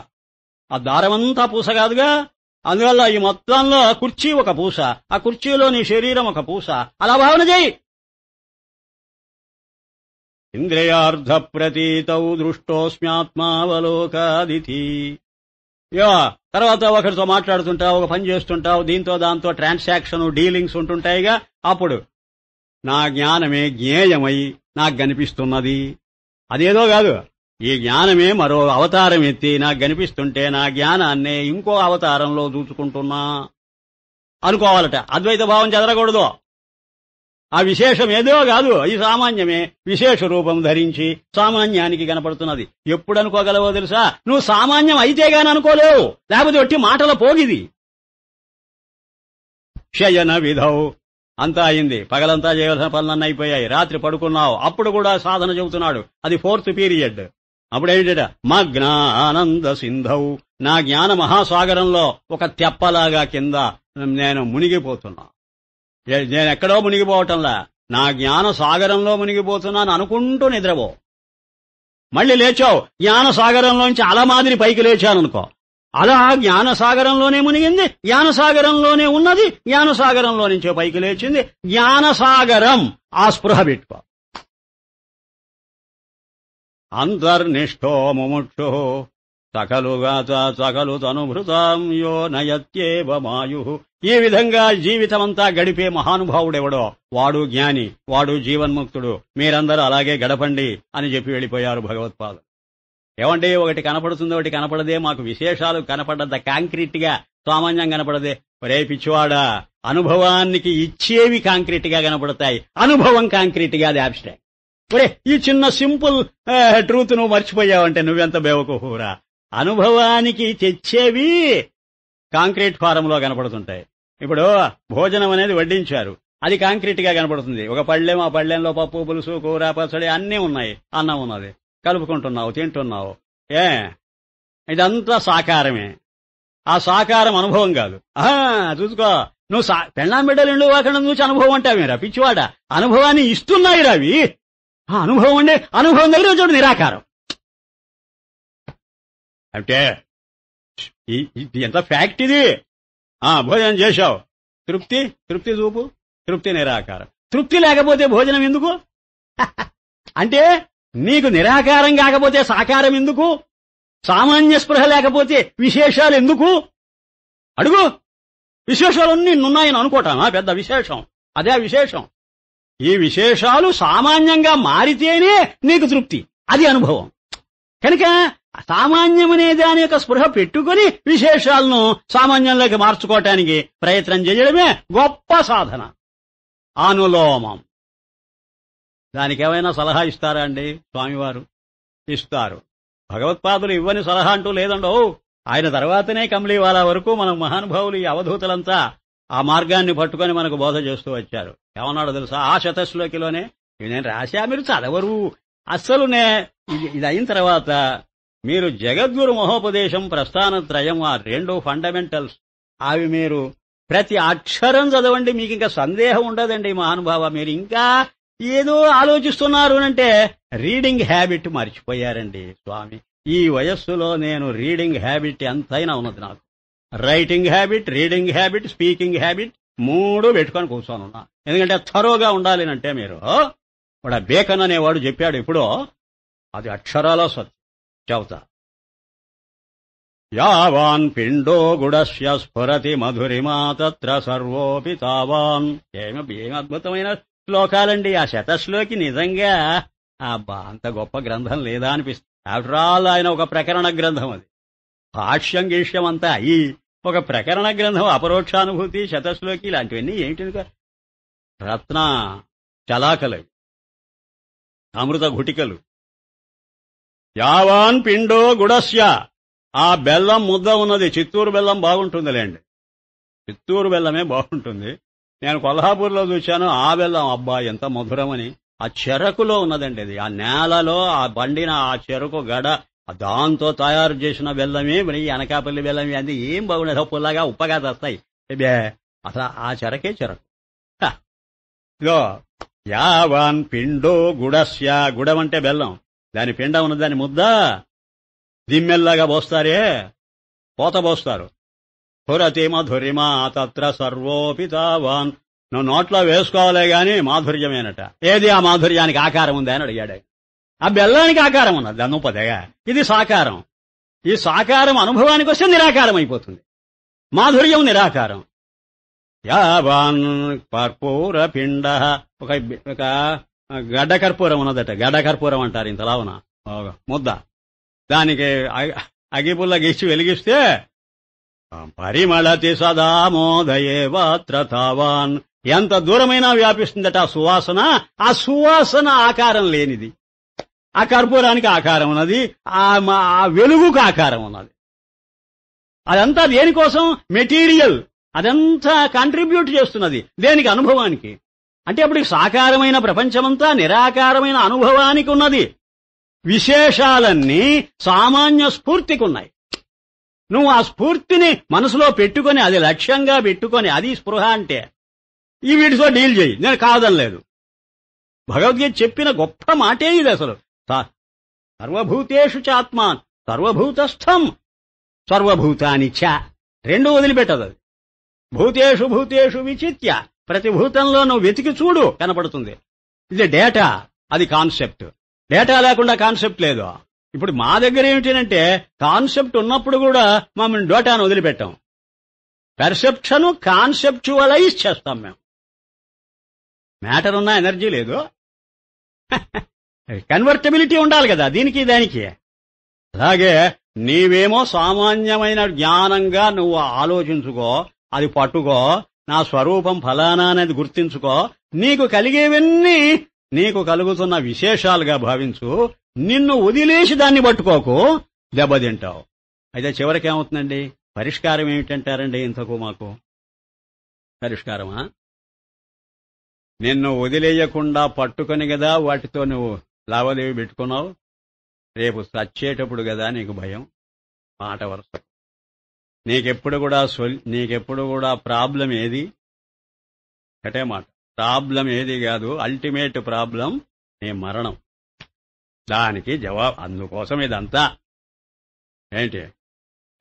ఆ దారమంతా పూస కాదుగా, అందువల్ల ఈ మొత్తంలో కుర్చీ ఒక పూస, ఆ కుర్చీలో నీ శరీరం ఒక పూస. అలా భావన చేయి. ఇంద్రియార్థ ప్రతీతౌ దృష్టోస్మ్యాత్మావలోకాదితి. తర్వాత ఒకరితో మాట్లాడుతుంటావు, ఒక పని చేస్తుంటావు, దీంతో దాంతో ట్రాన్సాక్షన్ డీలింగ్స్ ఉంటుంటాయిగా. అప్పుడు నా జ్ఞానమే జ్ఞేయమై నాకు కనిపిస్తున్నది. అదేదో కాదు, ఈ జ్ఞానమే మరో అవతారం ఎత్తి నాకు కనిపిస్తుంటే నా జ్ఞానాన్నే ఇంకో అవతారంలో దూచుకుంటున్నా అనుకోవాలట. అద్వైత భావం చెదరకూడదు. ఆ విశేషం ఏదో కాదు, ఈ సామాన్యమే విశేష రూపం ధరించి సామాన్యానికి కనపడుతున్నది. ఎప్పుడు అనుకోగలవో తెలుసా? నువ్వు సామాన్యం అయితేగాని అనుకోలేవు, లేకపోతే ఒట్టి మాటల పోగిది. శయన విధౌ, అంతా అయింది, పగలంతా చేయవలసిన పనులన్నీ అయిపోయాయి, రాత్రి పడుకున్నావు, అప్పుడు కూడా సాధన చెబుతున్నాడు. అది 4th పీరియడ్. అప్పుడేంట మగ్న ఆనంద సింధౌ, నా జ్ఞాన మహాసాగరంలో ఒక తెప్పలాగా కింద నేను మునిగిపోతున్నా. నేనెక్కడో మునిగిపోవటంలా, నా జ్ఞాన సాగరంలో మునిగిపోతున్నాను అనుకుంటూ నిద్రపో. మళ్ళీ లేచావు, జ్ఞాన సాగరంలోంచి అల మాదిరి పైకి లేచాననుకో, అలా జ్ఞానసాగరంలోనే మునిగింది, జ్ఞానసాగరంలోనే ఉన్నది, జ్ఞానసాగరంలో నుంచే పైకి లేచింది. జ్ఞానసాగరం, ఆ స్పృహ పెట్టుకో. అంతర్నిష్ఠో ముముక్షు సకలుగాత సకలు తనుభృతాం యో నయత్యేవ మాయు. ఈ విధంగా జీవితమంతా గడిపే మహానుభావుడెవడో వాడు జ్ఞాని, వాడు జీవన్ముక్తుడు. మీరందరూ అలాగే గడపండి అని చెప్పి వెళ్ళిపోయారు భగవత్పాదులు. ఏమంటే ఒకటి కనపడుతుందో ఒకటి కనపడదే, మాకు విశేషాలు కనపడ్డంత కాంక్రీట్ గా సామాన్యం కనపడదే. ఒరే పిచ్చివాడా, అనుభవానికి ఇచ్చేవి కాంక్రీట్ గా కనపడతాయి, అనుభవం కాంక్రీట్ గా అది అబ్స్ట్రాక్ట్. ఒరే ఈ చిన్న సింపుల్ ట్రూత్ నువ్వు మర్చిపోయావంటే నువ్వెంత బేవకూరా. అనుభవానికి తెచ్చేవి కాంక్రీట్ ఫారంలో కనపడుతుంటాయి. ఇప్పుడు భోజనం అనేది వడ్డించారు, అది కాంక్రీట్ గా కనపడుతుంది. ఒక పళ్ళెం, ఆ పళ్ళెంలో పప్పు పులుసు కూర పచ్చడి అన్నీ ఉన్నాయి, అన్నం ఉన్నది, కలుపుకుంటున్నావు, తింటున్నావు. ఇదంతా సాకారమే. ఆ సాకారం అనుభవం కాదు. చూసుకో, నువ్వు పెళ్ళాం బిడ్డలు ఇండు వాకడం చూసి అనుభవం అంటావేరా పిచ్చివాడ. అనుభవాన్ని ఇస్తున్నాయి రావి. అనుభవం అంటే అనుభవం దగ్గర చూడు నిరాకారం అంటే ఎంత ఫ్యాక్ట్ ఇది. భోజనం చేశావు, తృప్తి తృప్తి చూపు, తృప్తి నిరాకారం. తృప్తి లేకపోతే భోజనం ఎందుకు? అంటే నీకు నిరాకారం కాకపోతే సాకారం ఎందుకు? సామాన్య స్పృహ లేకపోతే విశేషాలు ఎందుకు? అడుగు. విశేషాలన్నీ ఉన్నాయని అనుకోవటం పెద్ద విశేషం. అదే విశేషం. ఈ విశేషాలు సామాన్యంగా మారితేనే నీకు తృప్తి, అది అనుభవం. కనుక సామాన్యమనే దాని యొక్క స్పృహ పెట్టుకుని విశేషాలను సామాన్యంలోకి మార్చుకోవటానికి ప్రయత్నం చేయడమే గొప్ప సాధన. అనులోమం. దానికి ఏమైనా సలహా ఇస్తారా అండి స్వామివారు? ఇస్తారు. భగవత్పాదులు ఇవ్వని సలహా అంటూ లేదండో. ఆయన తర్వాతనే కమ్లీవాలా వరకు మన మహానుభావులు ఈ అవధూతలంతా ఆ మార్గాన్ని పట్టుకొని మనకు బోధ చేస్తూ వచ్చారు. ఏమన్నాడో తెలుసా? ఆ శతశ్లోకిలోనే ఇవి నేను రాశా, మీరు చదవరు. అస్సలు ఇది అయిన తర్వాత మీరు జగద్గురు మహోపదేశం, ప్రస్థానత్రయం, ఆ 2 ఫండమెంటల్స్, అవి మీరు ప్రతి అక్షరం చదవండి. మీకు ఇంకా సందేహం ఉండదండి. మహానుభావ, మీరు ఇంకా ఏదో ఆలోచిస్తున్నారు అంటే రీడింగ్ హ్యాబిట్ మర్చిపోయారండి స్వామి. ఈ వయస్సులో నేను రీడింగ్ హ్యాబిట్ ఎంతైనా ఉన్నది నాకు. Writing habit, reading habit, speaking habit 3 పెట్టుకొని కూర్చొని ఉన్నా. ఎందుకంటే థరోగా ఉండాలి అంటే మీరు వాడు బేకన్ అనేవాడు చెప్పాడు ఎప్పుడో, అది అక్షరాల సత్యం చెబుతా. యావాన్ పిండో గుడస్య స్ఫురతి మధురిమా తత్ర సర్వోపి తావాన్. ఏమి అద్భుతమైన శ్లోకాలండి. ఆ శతశ్లోకి నిజంగా అంత గొప్ప గ్రంథం లేదా అనిపిస్తుంది. ఆఫ్టర్ ఆల్ ఆయన ఒక ప్రకరణ గ్రంథం, అది భాష్యం గీష్యం అంతా అయి ఒక ప్రకరణ గ్రంథం. అపరోక్షానుభూతి, శతశ్లోకి ఇలాంటివన్నీ ఏంటి? రత్న చలాకలు, అమృత ఘుటికలు. యావాన్ పిండో గుడస్య, ఆ బెల్లం ముద్ద ఉన్నది. చిత్తూరు బెల్లం బాగుంటుందిలేండి, చిత్తూరు బెల్లమే బాగుంటుంది. నేను కొల్హాపూర్లో చూశాను ఆ బెల్లం, అబ్బా ఎంత మధురమని. ఆ చెరకులో ఉన్నదండి అది. ఆ నేలలో ఆ బండిన ఆ చెరకు గడ, దాంతో తయారు చేసిన బెల్లమే. మరి అనకాపల్లి బెల్లమే అది ఏం బాగుండదు, పుల్లగా ఉప్పగా తెస్తాయి. అసలు ఆ చెరకే చెరకు. ఇదో యావాన్ పిండో గుడస్య, గుడం అంటే బెల్లం, దాని పిండ ఉన్నది, దాని ముద్ద దిమ్మెల్లాగా పోస్తారే, పోత పోస్తారు. స్ఫురతి మధురిమా తత్ర సర్వోపి తావాన్. నువ్వు నోట్లో వేసుకోవాలే గాని మాధుర్యమేనట. ఏది ఆ మాధుర్యానికి ఆకారం ఉందా అని అడిగాడు. ఆ బెల్లానికి ఆకారం ఉన్నది, దాన్ని ఉపదగా. ఇది సాకారం. ఈ సాకారం అనుభవానికి వస్తే నిరాకారం అయిపోతుంది. మాధుర్యం నిరాకారం. యావాన్ కర్పూర పిండ, ఒక గడ్డ కర్పూరం ఉన్నదట. గడ్డ కర్పూరం అంటారు ఇంతలావున ముద్ద. దానికి అగిపుల్ల గీసి వెలిగిస్తే పరిమళతి సదామోదయేవాత్ర తావాన్. ఎంత దూరమైనా వ్యాపిస్తుందట ఆ సువాసన. ఆ సువాసన ఆకారం లేనిది. ఆ కర్పూరానికి ఆకారం ఉన్నది, ఆ వెలుగుకు ఆకారం ఉన్నది. అదంతా దేనికోసం? మెటీరియల్. అదంతా కాంట్రిబ్యూట్ చేస్తున్నది దేనికి? అనుభవానికి. అంటే అప్పుడు సాకారమైన ప్రపంచమంతా నిరాకారమైన అనుభవానికి ఉన్నది. విశేషాలన్నీ సామాన్య స్ఫూర్తికి ఉన్నాయి. నువ్వు ఆ స్ఫూర్తిని మనసులో పెట్టుకొని, అది లక్ష్యంగా పెట్టుకొని, అది స్పృహ అంటే. ఈ వీటితో డీల్ చేయి, నేను కాదనలేదు. భగవద్గీత చెప్పిన గొప్ప మాటే ఇది అసలు. సర్వభూతేషు చాత్మాన్ సర్వభూతస్థం సర్వభూతాని చ. 2 వదిలిపెట్టదు అది. భూతేషు భూతేషు విచిత్య, ప్రతి భూతంలో నువ్వు వెతికి చూడు, కనపడుతుంది. ఇది డేటా, అది కాన్సెప్ట్. డేటా లేకుండా కాన్సెప్ట్ లేదు. ఇప్పుడు మా దగ్గర ఏమిటంటే కాన్సెప్ట్ ఉన్నప్పుడు కూడా మమ్మల్ని డేటాను వదిలిపెట్టాం. పర్సెప్షన్ కాన్సెప్చువలైజ్ చేస్తాం మేము. మ్యాటర్ ఉన్నా ఎనర్జీ లేదు. కన్వర్టబిలిటీ ఉండాలి కదా దీనికి దానికి. అలాగే నీవేమో సామాన్యమైన జ్ఞానంగా నువ్వు ఆలోచించుకో, అది పట్టుకో, నా స్వరూపం ఫలానా అనేది గుర్తించుకో. నీకు కలిగేవన్నీ నీకు కలుగుతున్న విశేషాలుగా భావించు. నిన్ను వదిలేసి దాన్ని పట్టుకోకు, దెబ్బతింటావు. అయితే చివరికి ఏమవుతుందండి? పరిష్కారం ఏమిటంటారండి? ఇంతకు మాకు పరిష్కారమా? నిన్ను వదిలేయకుండా పట్టుకొని కదా వాటితో నువ్వు లావాదేవీ పెట్టుకున్నావు. రేపు చచ్చేటప్పుడు కదా నీకు భయం. మాట వరుస. నీకెప్పుడు కూడా ప్రాబ్లం ఏది? ఒకటే మాట, ప్రాబ్లం ఏది కాదు, అల్టిమేట్ ప్రాబ్లం నీ మరణం. దానికి జవాబు. అందుకోసం ఇదంతా ఏంటి?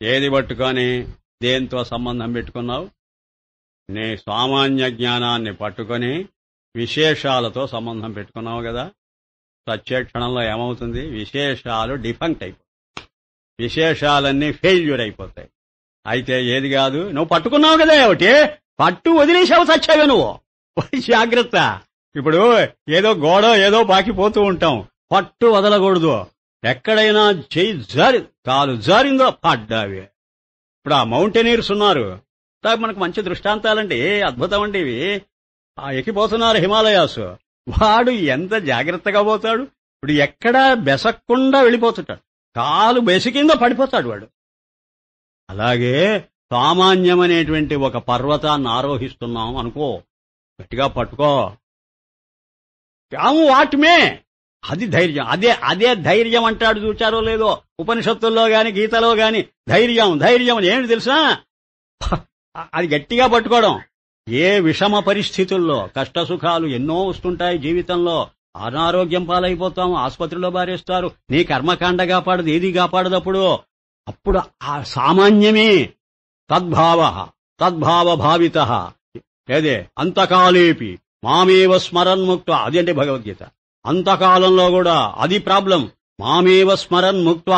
ఏది పట్టుకొని దేంతో సంబంధం పెట్టుకున్నావు? నీ సామాన్య జ్ఞానాన్ని పట్టుకొని విశేషాలతో సంబంధం పెట్టుకున్నావు కదా. సచ్చే క్షణంలో ఏమవుతుంది? విశేషాలు డిఫంక్ట్ అయిపోతాయి, విశేషాలన్నీ ఫెయిల్యూర్ అయిపోతాయి. అయితే ఏది కాదు, నువ్వు పట్టుకున్నావు కదా, ఏమిటి పట్టు వదిలేసావు, చచ్చావే నువ్వు. జాగ్రత్త. ఇప్పుడు ఏదో గోడ ఏదో బాకిపోతూ ఉంటాం, పట్టు వదలకూడదు. ఎక్కడైనా చెయ్యి జారి కాలు జారిందో పడ్డావి. ఇప్పుడు ఆ మౌంటైనీర్స్ ఉన్నారు, మనకు మంచి దృష్టాంతాలండి, అద్భుతం అండి ఇవి. ఎక్కిపోతున్నారు హిమాలయాస్. వాడు ఎంత జాగ్రత్తగా పోతాడు. ఇప్పుడు ఎక్కడా బెసక్కుండా వెళ్ళిపోతుంటాడు. కాలు బెసికిందో పడిపోతాడు వాడు. అలాగే సామాన్యమనేటువంటి ఒక పర్వతాన్ని ఆరోహిస్తున్నాం అనుకో, గట్టిగా పట్టుకో, వాటిమే, అది ధైర్యం. అదే ధైర్యం అంటాడు, చూచారో లేదో ఉపనిషత్తుల్లో గాని గీతలో గాని. ధైర్యం ఏమిటి తెలుసా? అది గట్టిగా పట్టుకోవడం. ఏ విషమ పరిస్థితుల్లో కష్టసుఖాలు ఎన్నో వస్తుంటాయి జీవితంలో, అనారోగ్యం పాలైపోతాం, ఆసుపత్రిలో బారేస్తారు, నీ కర్మకాండ కాపాడదు, ఏది కాపాడదప్పుడు. అప్పుడు ఆ సామాన్యమే తద్భావ భావిత ఏదే అంతకాలేపి మామేవ స్మరన్ముక్త, అది అంటే భగవద్గీత. అంతకాలంలో కూడా అది ప్రాబ్లం. మామేవ స్మరన్ముక్త,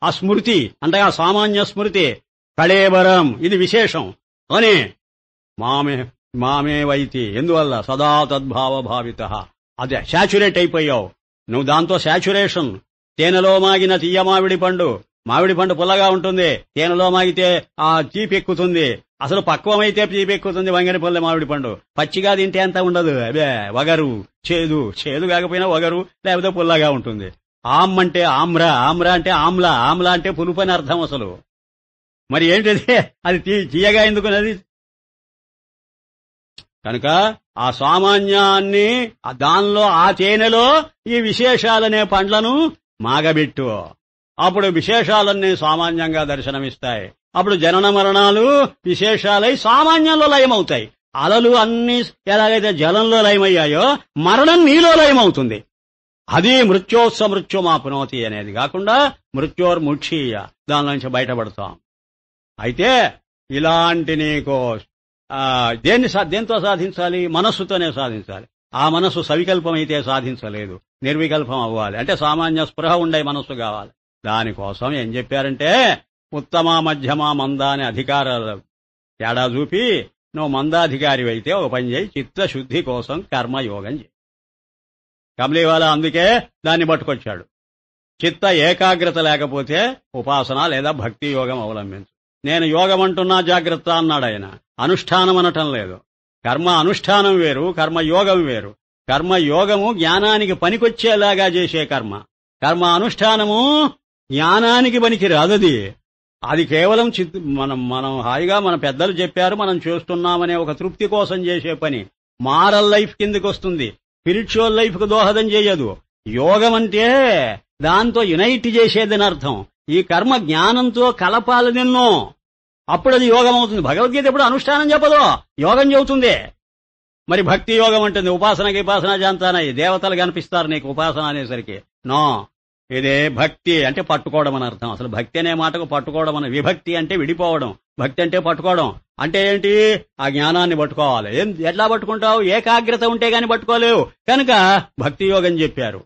ఆ స్మృతి అంటే ఆ సామాన్య స్మృతి కళేబరం, ఇది విశేషం అని మామేవైతి. ఎందువల్ల? సదా తద్భావ భావిత. అదే శాచురేట్ అయిపోయావు నువ్వు, దాంతో శాచురేషన్. తేనెలో మాగిన తీయ మామిడి పండు పుల్లగా ఉంటుంది, తేనెలో మాగితే ఆ తీపెక్కుతుంది. అసలు పక్వమైతే తీపెక్కుతుంది వంగని పుల్ల మామిడి పండు. పచ్చిగా తింటే అంత ఉండదు, అదే వగరు, చేదు కాకపోయినా వగరు, లేకపోతే పుల్లగా ఉంటుంది. ఆమ్ అంటే ఆమ్రా అంటే ఆమ్లా అంటే పులుపు అని అర్థం అసలు. మరి ఏంటది? అది తీయగా ఎందుకున్నది? కనుక ఆ సామాన్యాన్ని దానిలో, ఆ తేనెలో ఈ విశేషాలనే పండ్లను మాగబెట్టు. అప్పుడు విశేషాలన్నీ సామాన్యంగా దర్శనమిస్తాయి. అప్పుడు జనన మరణాలు విశేషాలై సామాన్యంలో లయమవుతాయి. అలలు అన్ని ఎలాగైతే జలంలో లయమయ్యాయో మరణం నీలో లయమవుతుంది. అది మృత్యోత్సమృత్యుమాప్నోతి అనేది కాకుండా మృత్యోర్ముక్షీయ, దాని నుంచి బయటపడతాం. అయితే ఇలాంటి నీకు దేంతో సాధించాలి? మనస్సుతోనే సాధించాలి. ఆ మనస్సు సవికల్పమైతే సాధించలేదు, నిర్వికల్పం అవ్వాలి. అంటే సామాన్య స్పృహ ఉండే మనస్సు కావాలి. దానికోసం ఏం చెప్పారంటే ఉత్తమ మధ్యమ మంద అనే అధికారాలు తేడా చూపి, నువ్వు మందాధికారి అయితే ఒక పని చేయి, చిత్తశుద్ధి కోసం కర్మయోగం చేయి. కమలీవాల అందుకే దాన్ని పట్టుకొచ్చాడు. చిత్త ఏకాగ్రత లేకపోతే ఉపాసన లేదా భక్తి యోగం అవలంబించు. నేను యోగం అంటున్నా జాగ్రత్త అన్నాడు ఆయన, అనుష్ఠానం అనటం లేదు. కర్మ అనుష్ఠానం వేరు, కర్మయోగం వేరు. కర్మయోగము జ్ఞానానికి పనికొచ్చేలాగా చేసే కర్మ, కర్మ అనుష్ఠానము జ్ఞానానికి పనికి రాదది. అది కేవలం మనం హాయిగా మన పెద్దలు చెప్పారు మనం చేస్తున్నామనే ఒక తృప్తి కోసం చేసే పని. మారల్ లైఫ్ కిందకి వస్తుంది, స్పిరిచువల్ లైఫ్ కు దోహదం చేయదు. యోగం అంటే దాంతో యునైట్ చేసేదని అర్థం. ఈ కర్మ జ్ఞానంతో కలపాలి నిన్ను, అప్పుడు అది యోగం అవుతుంది. భగవద్గీత ఎప్పుడు అనుష్ఠానం చెప్పదు, యోగం చెబుతుంది. మరి భక్తి యోగం అంటుంది ఉపాసనకి జాంతానయ్యి దేవతలు కనిపిస్తారు నీకు ఉపాసన అనేసరికి. నో, ఇదే భక్తి అంటే పట్టుకోవడం అని అర్థం. అసలు భక్తి అనే మాటకు పట్టుకోవడం అని, విభక్తి అంటే విడిపోవడం, భక్తి అంటే పట్టుకోవడం. అంటే ఏంటి? ఆ జ్ఞానాన్ని పట్టుకోవాలి. ఎట్లా పట్టుకుంటావు? ఏకాగ్రత ఉంటే గాని పట్టుకోలేవు. కనుక భక్తి యోగం చెప్పారు.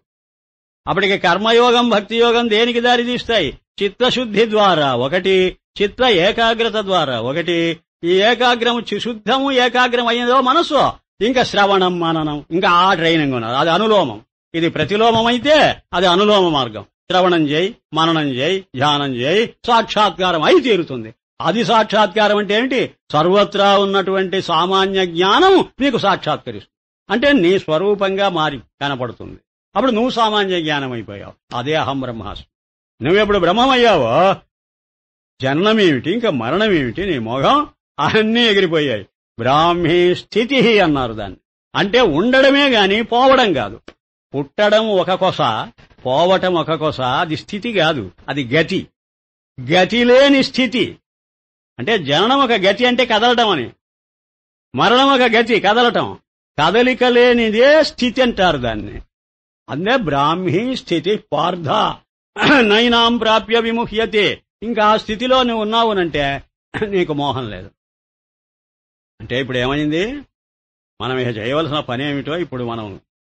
అప్పటికి కర్మయోగం భక్తి యోగం దేనికి దారి తీస్తాయి? చిత్తశుద్ధి ద్వారా ఒకటి, చిత్త ఏకాగ్రత ద్వారా ఒకటి. ఈ ఏకాగ్రము శుద్ధము ఏకాగ్రం అయ్యిందో మనస్సు, ఇంకా శ్రవణం మననం, ఇంకా ఆ ట్రైనింగ్ ఉన్నది. అది అనులోమం. ఇది ప్రతిలోమం అయితే అది అనులోమ మార్గం. శ్రవణం చేయి, మననం చేయి, ధ్యానం చేయి, సాక్షాత్కారం అయి తీరుతుంది. అది సాక్షాత్కారం అంటే ఏమిటి? సర్వత్రా ఉన్నటువంటి సామాన్య జ్ఞానం నీకు సాక్షాత్కరిస్తుంది. అంటే నీ స్వరూపంగా మారి కనపడుతుంది. అప్పుడు నువ్వు సామాన్య జ్ఞానం అయిపోయావు. అదే అహం బ్రహ్మాస్మి. నువ్వెప్పుడు బ్రహ్మమయ్యావో జననమేమిటి, ఇంకా మరణమేమిటి, నీ మోహం అన్నీ ఎగిరిపోయాయి. బ్రాహ్మీ స్థితి అన్నారు దాన్ని. అంటే ఉండడమే గాని పోవడం కాదు. పుట్టడం ఒక కొస, పోవటం ఒక కొస. అది స్థితి కాదు, అది గతి. గతి లేని స్థితి అంటే జననం ఒక గతి అంటే కదలటం అని, మరణం ఒక గతి కదలటం. కదలిక లేనిదే స్థితి అంటారు దాన్ని. అందే బ్రాహ్మీ స్థితి పార్థ నైనాం ప్రాప్య విముహ్యతే. ఇంకా ఆ స్థితిలో నువ్వు ఉన్నావునంటే నీకు మోహం లేదు. అంటే ఇప్పుడు ఏమైంది? మనం ఇక చేయవలసిన పని ఏమిటో ఇప్పుడు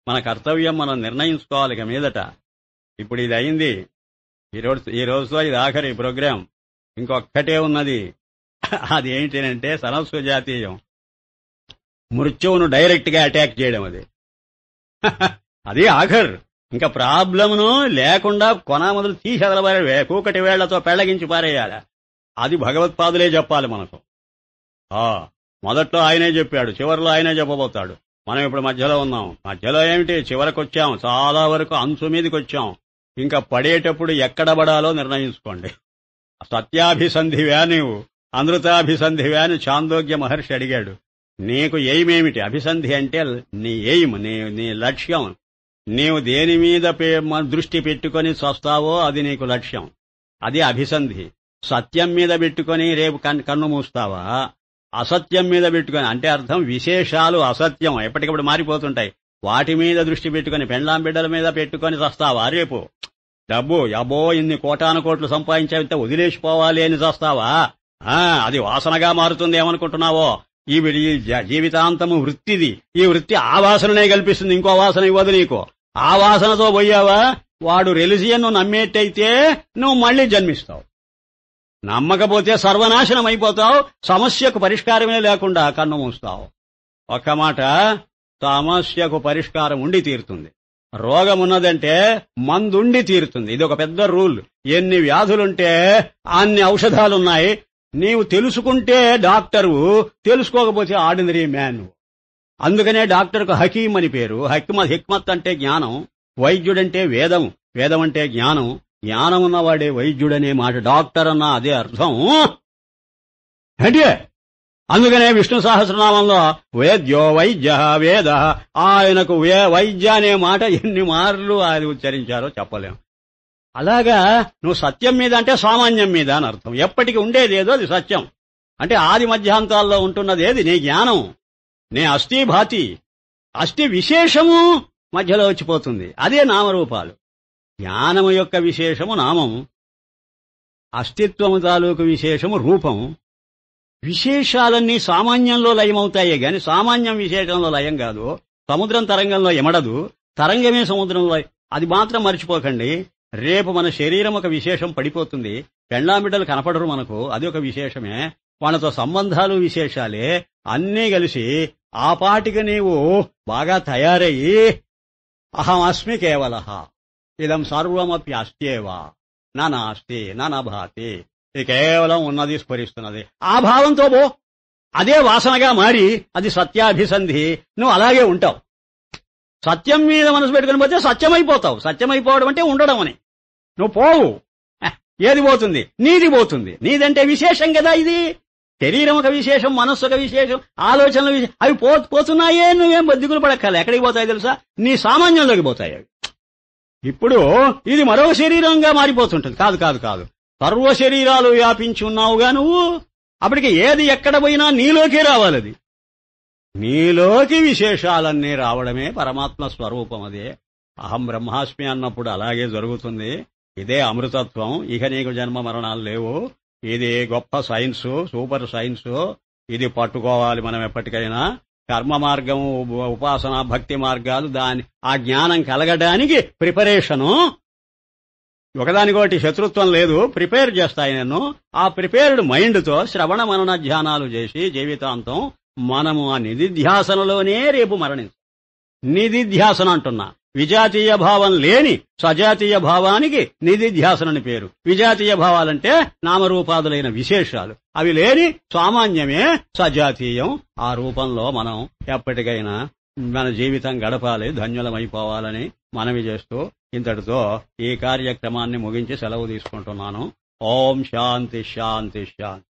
మన కర్తవ్యం మనం నిర్ణయించుకోవాలి ఇక మీదట. ఇప్పుడు ఇది అయింది, ఈ రోజుతో ఇది ఆఖరి ప్రోగ్రాం. ఇంకొక్కటే ఉన్నది. అది ఏంటంటే సనత్సుజాతీయం, మృత్యువును డైరెక్ట్ గా అటాక్ చేయడం. అది ఆఖర్. ఇంకా ప్రాబ్లంను లేకుండా కొనామదులు తీసేదలబారే కూకటి వేళ్లతో పెళ్లగించి పారేయాలి. అది భగవత్పాదులే చెప్పాలి మనకు. మొదట్లో ఆయనే చెప్పాడు, చివరిలో ఆయనే చెప్పబోతాడు. మనం ఇప్పుడు మధ్యలో ఉన్నాం. మధ్యలో ఏమిటి? చివరకొచ్చాం, చాలా వరకు అంచు మీదకి వచ్చాం. ఇంకా పడేటప్పుడు ఎక్కడ పడాలో నిర్ణయించుకోండి. సత్యాభిసంధివా నీవు, అనృతాభిసంధివే అని చాందోగ్య మహర్షి అడిగాడు. నీకు ఎయిమేమిటి? అభిసంధి అంటే నీ ఎయిమ్, నీ లక్ష్యం. నీవు దేని మీద దృష్టి పెట్టుకొని చస్తావో అది నీకు లక్ష్యం, అది అభిసంధి. సత్యం మీద పెట్టుకొని రేపు కన్ను మూస్తావా, అసత్యం మీద పెట్టుకొని అంటే అర్థం విశేషాలు అసత్యం ఎప్పటికప్పుడు మారిపోతుంటాయి. వాటి మీద దృష్టి పెట్టుకొని పెండ్లాం బిడ్డల మీద పెట్టుకొని చస్తావా, రేపు డబ్బు అబ్బో ఇన్ని కోటాను కోట్లు సంపాదించావితే వదిలేసిపోవాలి అని చస్తావా, అది వాసనగా మారుతుంది ఏమనుకుంటున్నావో. ఈ జీవితాంతము వృత్తిది. ఈ వృత్తి ఆ వాసననే కల్పిస్తుంది, ఇంకో వాసన ఇవ్వదు నీకు. ఆ వాసనతో పోయావా, వాడు రిలిజియన్ నమ్మేటైతే నువ్వు మళ్లీ జన్మిస్తావు. నమ్మకపోతే సర్వనాశనం అయిపోతావు. సమస్యకు పరిష్కారమే లేకుండా కన్ను మూస్తావు. ఒక్క మాట, సమస్యకు పరిష్కారం ఉండి తీరుతుంది. రోగమున్నదంటే మందుండి తీరుతుంది. ఇది ఒక పెద్ద రూల్. ఎన్ని వ్యాధులుంటే అన్ని ఔషధాలున్నాయి. నీవు తెలుసుకుంటే డాక్టరు, తెలుసుకోకపోతే ఆర్డినరీ మ్యాన్. అందుకనే డాక్టర్కు హకీం అని పేరు. హిక్మత్ అంటే జ్ఞానం, వైద్యుడంటే వేదం, వేదం అంటే జ్ఞానం, జ్ఞానం ఉన్నవాడే వైద్యుడనే మాట. డాక్టర్ అన్న అదే అర్థం. అంటే అందుకనే విష్ణు సహస్రనామంలో వేద్యో వైద్య వేద, ఆయనకు వైద్య అనే మాట ఎన్ని మార్లు ఆయన ఉచ్చరించారో చెప్పలేం. అలాగా నువ్వు సత్యం మీద అంటే సామాన్యం మీద అని అర్థం. ఎప్పటికి ఉండేదేదో అది సత్యం. అంటే ఆది మధ్యాంతాల్లో ఉంటున్నదేది నీ జ్ఞానం, నీ అస్థి భాతి. అస్థి విశేషము మధ్యలో వచ్చిపోతుంది, అదే నామరూపాలు. జ్ఞానము యొక్క విశేషము నామం, అస్తిత్వము తాలూకు విశేషము రూపం. విశేషాలన్నీ సామాన్యంలో లయమవుతాయే గాని సామాన్యం విశేషంలో లయం కాదు. సముద్రం తరంగంలో ఎమడదు, తరంగమే సముద్రంలో. అది మాత్రం మర్చిపోకండి. రేపు మన శరీరం ఒక విశేషం పడిపోతుంది. పెండ్లాంబిడ్డలు కనపడరు మనకు, అది ఒక విశేషమే. వాళ్ళతో సంబంధాలు విశేషాలే. అన్నీ కలిసి ఆ పాటికి నీవు బాగా తయారయ్యి అహం అస్మి కేవలః ఇదం సర్వమపి అస్త్యేవా నాస్తి నభాతి, ఇది కేవలం ఉన్నది స్ఫురిస్తున్నది. ఆ భావంతో పో. అదే వాసనగా మారి అది సత్యాభిసంధి. నువ్వు అలాగే ఉంటావు. సత్యం మీద మనసు పెట్టుకుని పోతే సత్యమైపోతావు. సత్యమైపోవడం అంటే ఉండడం అని. నువ్వు పోవు. ఏది పోతుంది? నీది పోతుంది. నీదంటే విశేషం కదా. ఇది శరీరం ఒక విశేషం, మనస్సు ఒక విశేషం, ఆలోచనలు విశేషం. అవి పోతున్నాయే, నువ్వేం దిగులు పడక్కర్లే. ఎక్కడికి పోతాయి తెలుసా? నీ సామాన్యంలోకి పోతాయి అవి. ఇప్పుడు ఇది మరో శరీరంగా మారిపోతుంటుంది. కాదు కాదు కాదు, సర్వ శరీరాలు వ్యాపించి ఉన్నావుగా నువ్వు. అప్పటికి ఏది ఎక్కడ పోయినా నీలోకే రావాలది. నీలోకి విశేషాలన్నీ రావడమే పరమాత్మ స్వరూపం. అదే అహం బ్రహ్మాస్మి అన్నప్పుడు అలాగే జరుగుతుంది. ఇదే అమృతత్వం. ఇక నీకు జన్మ మరణాలు లేవు. ఇది గొప్ప సైన్స్, సూపర్ సైన్స్. ఇది పట్టుకోవాలి మనం ఎప్పటికైనా. కర్మ మార్గము, ఉపాసన, భక్తి మార్గాలు, ఆ జ్ఞానం కలగడానికి ప్రిపరేషను. ఒకదానికోటి శత్రుత్వం లేదు, ప్రిపేర్ చేస్తాయి నిన్ను. ఆ ప్రిపేర్డ్ మైండ్తో శ్రవణ మనన ధ్యానాలు చేసి జీవితాంతం మనము ఆ నిధిధ్యాసనలోనే రేపు మరణించాం. నిధిధ్యాసన అంటున్నా. విజాతీయ భావం లేని సజాతీయ భావానికి నిధిధ్యాసనని పేరు. విజాతీయ భావాలంటే నామరూపాదులైన విశేషాలు. అవి లేని సామాన్యమే సజాతీయం. ఆ రూపంలో మనం ఎప్పటికైనా మన జీవితం గడపాలి, ధన్యులమైపోవాలని మనవి చేస్తూ ఇంతటితో ఈ కార్యక్రమాన్ని ముగించి సెలవు తీసుకుంటున్నాను. ఓం శాంతి శాంతి శాంతి.